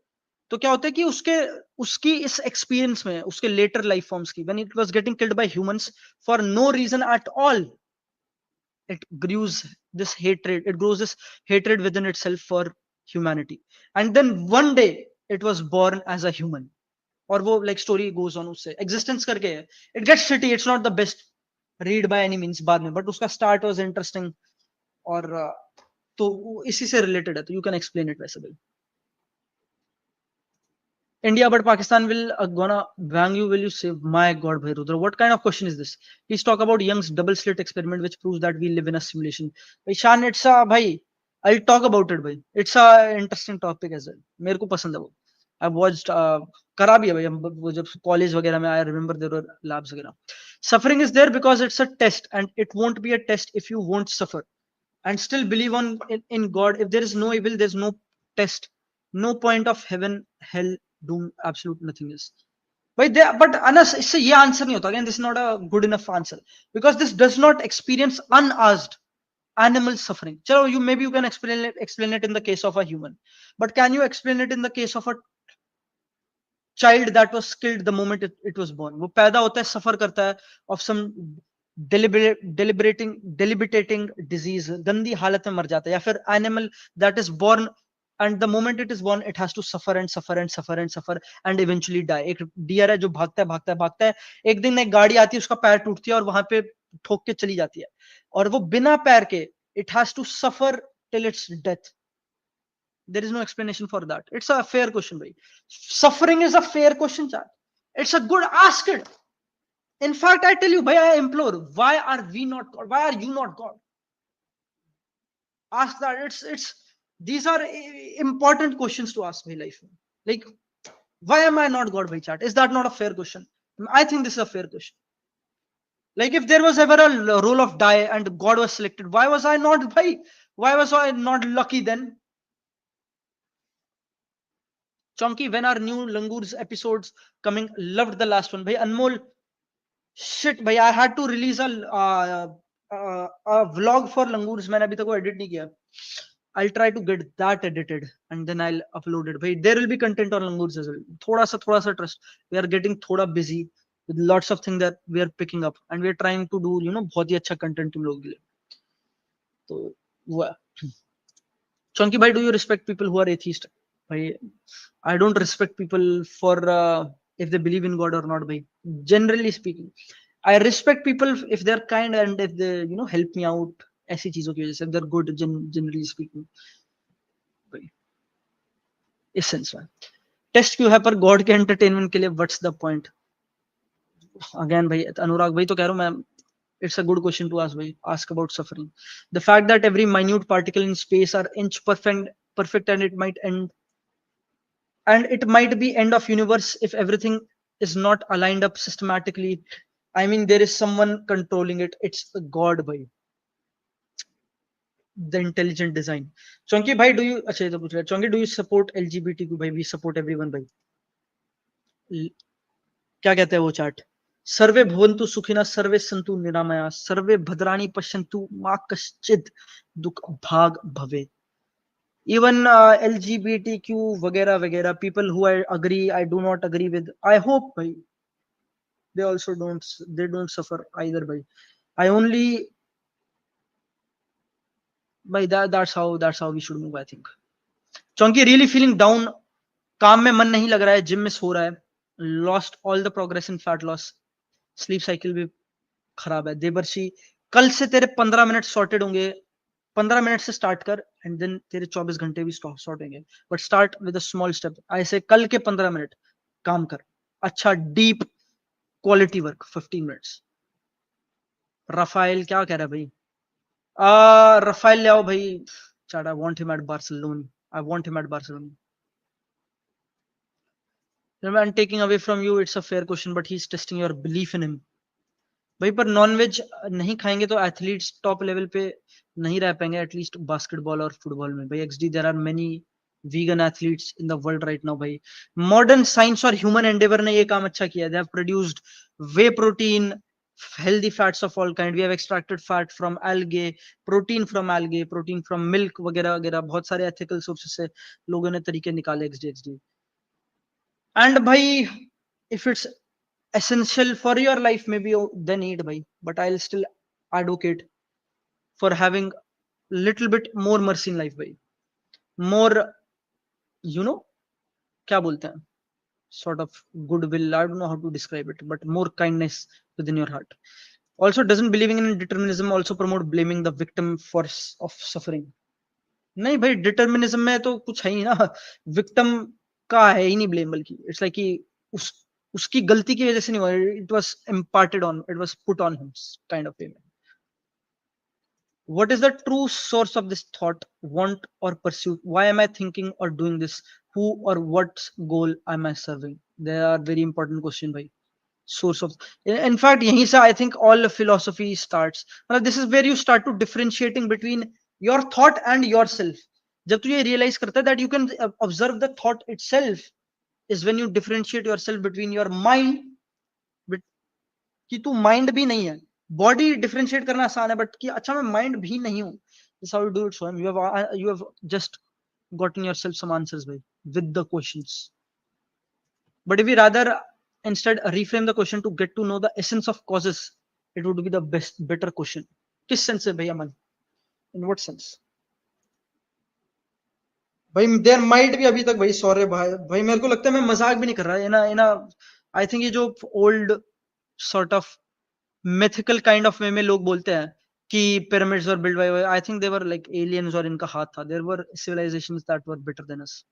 तो क्या होता है कि उसकी इस एक्सपीरियंस में, उसके लेटर लाइफ फॉर्म्स की, when it was getting killed by humans for no reason at all, it grows this hatred within itself for humanity. And then one day it was born as a human. और वो like story goes on उससे existence करके है. It gets shitty, it's not the best read by any means बाद में, but उसका start was interesting. और तो इसी से related है, तो you can explain it वैसे भी. India, but Pakistan will gonna bang you. Will you say, my God, Bhai Rudra? What kind of question is this? Please talk about Young's double slit experiment, which proves that we live in a simulation. Bhai Shan, it's a bhai. I'll talk about it, bhai. It's a interesting topic as well. मेरे को पसंद है वो. I've watched करा भी है भाई, हम जब कॉलेज वगैरह में, I remember there were labs वगैरह. Suffering is there because it's a test, and it won't be a test if you won't suffer and still believe in God. If there is no evil, there's no test, no point of heaven, hell, doom, absolute nothingness. But Anas, इससे ये answer नहीं होता. Again, this is not a good enough answer because this does not experience unasked animal suffering. Chalo, maybe you can explain it in the case of a human, but can you explain it in the case of a child that was killed the moment it was born? वो पैदा होता है, suffer करता है of some debilitating disease, गंदी हालत में मर जाता है. या फिर animal that is born, and the moment it is born it has to suffer and suffer and suffer and suffer and eventually die. एक डियर है जो भागता है भागता है भागता है, एक दिन एक गाड़ी आती है, उसका पैर टूटती है और वहां पे ठोक के चली जाती है, और वो बिना पैर के it has to suffer till its death. There is no explanation for that. It's a fair question, bhai. Suffering is a fair question, chat. It's a good ask it. In fact, I tell you, bhai, I implore, why are we not God? Why are you not God? Ask that. It's these are important questions to ask, bhai, life. Like, why am I not God, bhai, chat? Is that not a fair question? I think this is a fair question. Like, if there was ever a role of die and God was selected, why was I not, bhai? Why was I not lucky then? Chonky, when are new Langurs episodes coming? Loved the last one. Bhai, Anmol, shit, bhai, I had to release a vlog for Langurs. मैंने अभी तक वो edit नहीं किया. I'll try to get that edited and then I'll upload it. Bhai, there will be content on Langurs as well. थोड़ा सा trust. We are getting थोड़ा busy with lots of things that we are picking up and we are trying to do, you know, बहुत ही अच्छा content तुम लोगों के लिए. तो वो है. Chonky, bhai, do you respect people who are atheist? Bhai, I don't respect people for if they believe in God or not. Bhai, generally speaking, I respect people if they're kind and if they, you know, help me out. ऐसी चीजों की वजह से, if they're good, generally speaking. भाई, इस sense में test क्यों है पर गॉड के एंटरटेनमेंट के लिए व्हाट्स द पॉइंट? अगेन भाई, अनुराग भाई तो कह रहा हूं मैं, it's a good question to ask, bhai. Ask about suffering. The fact that every minute particle in space are inch perfect and it might be end of universe if everything is not aligned up systematically. I mean, there is someone controlling it. It's a God, bhai. The intelligent design. Chonky bhai, do you अच्छा ये तो पूछ रहा है. Chonky, do you support LGBTQ? Bhai, we support everyone, bhai. क्या कहते हैं वो चार्ट? सर्वे भवन्तु सुखिनः सर्वे सन्तु निरामयाः सर्वे भद्राणि पश्यन्तु मा कश्चित् दुःख भाग भवेत्. Even LGBTQ वगैरह वगैरह, people who I agree, I do not agree with, I hope bhai, they also don't suffer either bhai. I only bhai, that's how we should move, I think. Chonky, really feeling down. काम में मन नहीं लग रहा है, gym miss हो रहा है, lost all the progress in fat loss, sleep cycle भी खराब है. देवर्षि, कल से तेरे 15 मिनट सॉर्टेड होंगे. 15 मिनट से स्टार्ट कर एंड देन तेरे 24 घंटे भी सॉर्ट होंगे. But start with a small step. ऐसे कल के 15 मिनट काम कर, अच्छा deep quality work 15 minutes. Rafale क्या कह रहा है भाई? रफाइल ले आओ भाई. Chat, I want him at Barcelona. I'm taking away from you, it's a fair question, but he's testing your belief in him. भाई पर नॉन वेज नहीं खाएंगे तो एथलीट्स टॉप लेवल पे नहीं रह पाएंगे, एटलीस्ट बास्केटबॉल और फुटबॉल में. भाई XD, there are many vegan athletes in the world right now. भाई मॉडर्न साइंस और ह्यूमन एंडेवर ने ये काम अच्छा किया. They have produced whey protein, healthy fats of all kind. We have extracted fat from algae, protein from milk वगैरह वगैरह. बहुत सारे ethical sources से लोगों ने तरीके निकाले. XD. And भाई, if it's essential for your life, maybe then eat bhai, but I'll still advocate for having little bit more mercy in life bhai, more, you know, क्या बोलते हैं, sort of goodwill, I don't know how to describe it, but more kindness within your heart. Also, doesn't believing in determinism also promote blaming the victim for of suffering? नहीं भाई, determinism में तो कुछ है ही ना, विक्टिम का है ही नहीं ब्लेम, बल्कि इट्स लाइक कि उसकी गलती की वजह से नहीं हुआ, it was imparted on, it was put on him kind of way. What is the true source of this thought, want or pursuit? Why am I thinking or doing this? Who or what goal am I serving? They are very important question, bhai. Source of, in fact, yahi se I think all philosophy starts. This is where you start to differentiating between your thought and yourself. जब तू ये realize करता है that you can observe the thought itself, is when you differentiate yourself between your mind, कि तू mind भी नहीं है. बॉडी डिफरेंशिएट करना आसान है, बट कि अच्छा मैं माइंड भी नहीं हूं. This how you do it. So you have just gotten yourself some answers by with the questions. But if we rather instead reframe the question to get to know the essence of causes, it would be the better question. किस sense से भैया मन? In what sense? भाई there might भी अभी तक भाई, sorry भाई मेरे को लगता है मैं मजाक भी नहीं कर रहा है ना. आई थिंक ये जो old sort of mythical kind of वे में लोग बोलते हैं कि pyramids were built by, I think they were like aliens और इनका हाथ था. There were civilizations that were better than us.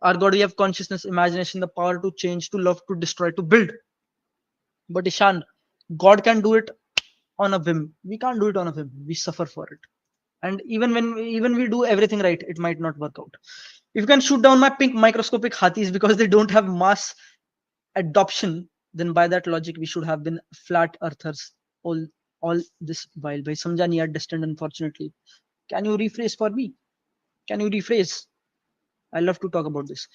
Our God, we have consciousness, imagination, the power to change, to love, to destroy, to build. But Ishan, God can do it on a whim. We can't do it on a whim. We suffer for it. And even we do everything right, it might not work out. If you can shoot down my pink microscopic hathis because they don't have mass adoption, then by that logic we should have been flat earthers all this while. By samjha nahi yaar, destined unfortunately. Can you rephrase for me? Can you rephrase? I love to talk about this.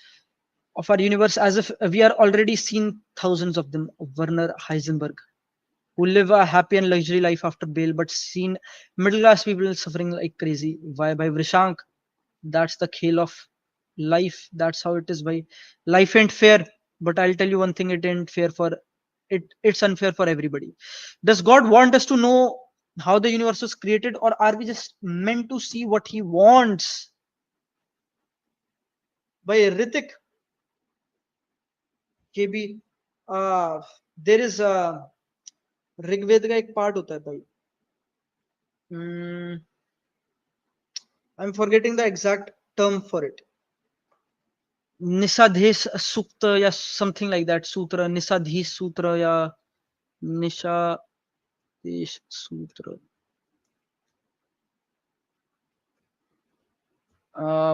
Of our universe as if we are already seen thousands of them. Werner Heisenberg, who live a happy and luxury life after bail, but seen middle class people suffering like crazy. Why? By Vrishank. That's the khel of life. That's how it is. By life ain't fair, but I'll tell you one thing: it ain't fair for it. It's unfair for everybody. Does God want us to know how the universe was created, or are we just meant to see what He wants? By Ritik KB, there is a Rigveda का एक part होता है भाई. I'm forgetting the exact term for it. निषाधेश सूक्त या something like that. सूत्र, निषाधीश सूत्र या निषाधेश सूत्र.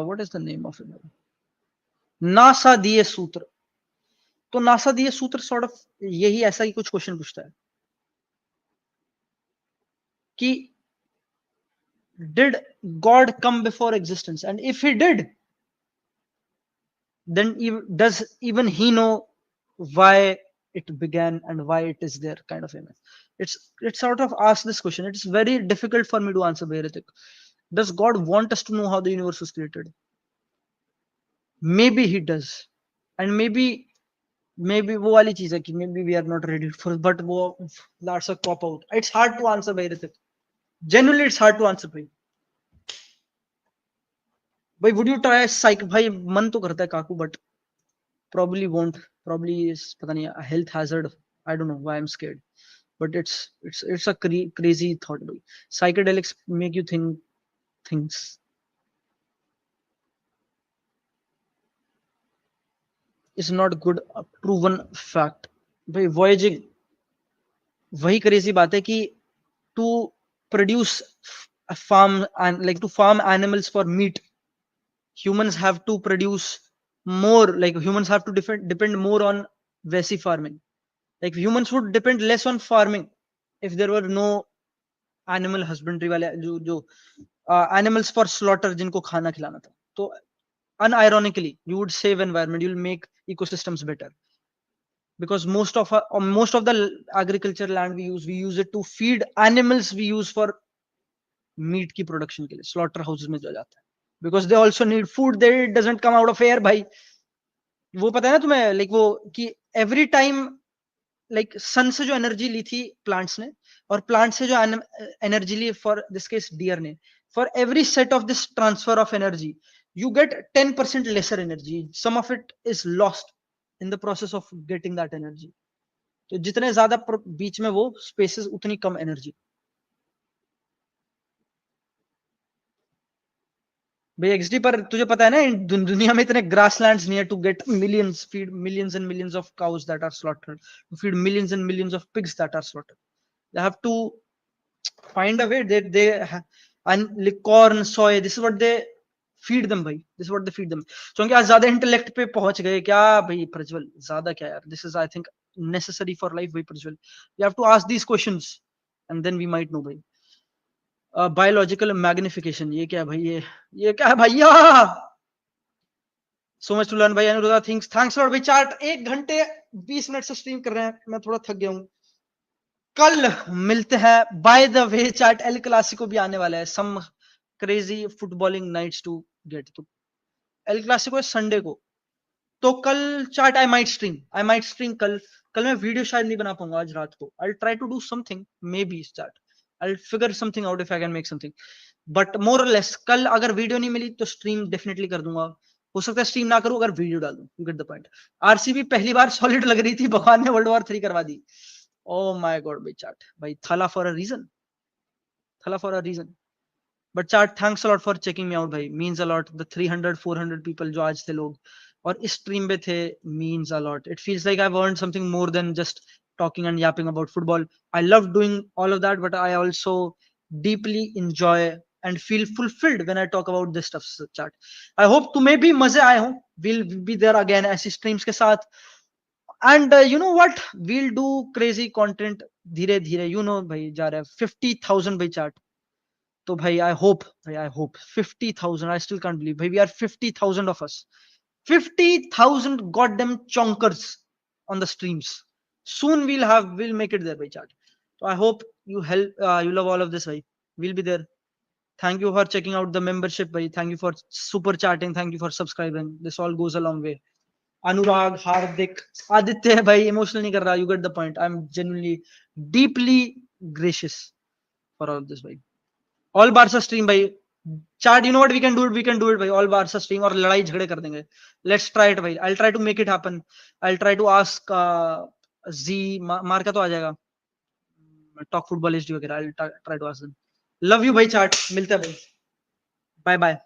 What is the name of it? नासादीय सूत्र. तो नासादीय सूत्र sort of यही ऐसा ही कुछ क्वेश्चन पूछता है कि did God come before existence, and if he did, then does even he know why it began and why it is there, kind of image. It's sort of ask this question. It's very difficult for me to answer, Bhairik. Does God want us to know how the universe was created? Maybe he does, and maybe वो वाली चीज है कि maybe we are not ready for it, but वो that's a cop out. It's hard to answer, Bhairik. Genuinely it's hard to answer, भाई. भाई would you try psych? भाई मन तो करता है काकू, but probably won't. Probably is पता नहीं, a health hazard. I don't know why I'm scared, but it's a crazy thought. Bhai. Psychedelics make you think things. Is not good, a proven fact. भाई voyaging वही crazy बात है कि to produce a farm and like to farm animals for meat, humans have to produce more, like humans have to depend more on vesi farming. Like humans would depend less on farming if there were no animal husbandry वाले जो animals for slaughter जिनको खाना खिलाना था. तो unironically you would save environment, you'll make ecosystems better, because most of the agriculture land we use it to feed animals we use for meat की production के लिए slaughter houses में जाता है, because they also need food. They it doesn't come out of air भाई. वो पता है ना तुम्हें, like वो कि every time लाइक सन से जो एनर्जी ली थी प्लांट्स ने, और प्लांट से जो एनर्जी ली फॉर दिस केस डियर ने, for every set of this transfer of energy you get 10% lesser energy. Some of it is lost in the process of getting that energy. तो जितने ज्यादा बीच में वो स्पेसेस उतनी कम एनर्जी. भाई XD पर तुझे पता है ना दुनिया में इतने ग्रासलैंड्स नहीं है to get millions, feed millions and millions of cows that are slaughtered, to feed millions and millions of pigs that are slaughtered. They have to find a way that they and corn, soy, this is what they feed them भाई. This is what they feed them. क्योंकि आज ज्यादा intellect पे पहुंच गए क्या भाई प्रज्वल, ज्यादा क्या यार. This is I think necessary for life भाई Prajwal. You have to ask these questions and then we might know भाई. बायोलॉजिकल मैग्निफिकेशन, ये क्या है भाई, ये क्या है भैया. सो मच टू लर्न भाई. अनुराधा थिंग्स, थैंक्स लॉट भाई. चार्ट 1 घंटे 20 मिनट से स्ट्रीम कर रहे हैं, मैं थोड़ा थक गया हूँ. कल मिलते हैं. By the way chat, El Clasico भी आने वाला है. Some crazy footballing nights to get. तो एल क्लासिको है संडे को, तो कल चैट आई माइट स्ट्रीम कल मैं वीडियो शायद नहीं बना पाऊंगा आज रात को. I try to do something, maybe chat I figure something out if I can make something, but more or less कल अगर वीडियो नहीं मिली तो स्ट्रीम डेफिनेटली कर दूंगा. हो सकता है स्ट्रीम ना करूं अगर वीडियो डाल दूं. You get the point. RCB पहली बार सॉलिड लग रही थी, भगवान ने वर्ल्ड वॉर 3 करवा दी. Oh my god, भाई चैट भाई थाला फॉर अ रीजन. खला for a reason. But chat, thanks a lot for checking me out भाई, means a lot. The 300 400 people जो आज थे लोग और इस stream पे थे means a lot. It feels like I've earned something more than just talking and yapping about football. I love doing all of that, but I also deeply enjoy and feel fulfilled when I talk about this stuff. Chat, I hope तुम्हें भी मजे आए हों. We'll be there again ऐसी streams के साथ. And you know what, we'll do crazy content धीरे धीरे. You know भाई जा रहा है 50,000 भाई chat. तो भाई I hope 50,000. I still can't believe भाई we are 50,000 of us. 50,000 goddamn chonkers on the streams. Soon we'll make it there by chat. So I hope you you love all of this भाई. We'll be there. Thank you for checking out the membership भाई. Thank you for super chatting. Thank you for subscribing. This all goes a long way. Anurag, Hardik, Aditya भाई emotional नहीं कर रहा. You get the point. I'm genuinely deeply gracious for all of this भाई. All Barca stream भाई. Chat, you know what, we can do it भाई. All Barca stream और लड़ाई झगड़े कर देंगे. लेट्स ट्राई इट भाई. I try to make it happen. I try to ask जी मार का तो आ जाएगा. टॉक फुटबॉल एचडी वगैरह. I try to ask them. Love you भाई. चार्ट मिलते हैं भाई. Bye bye.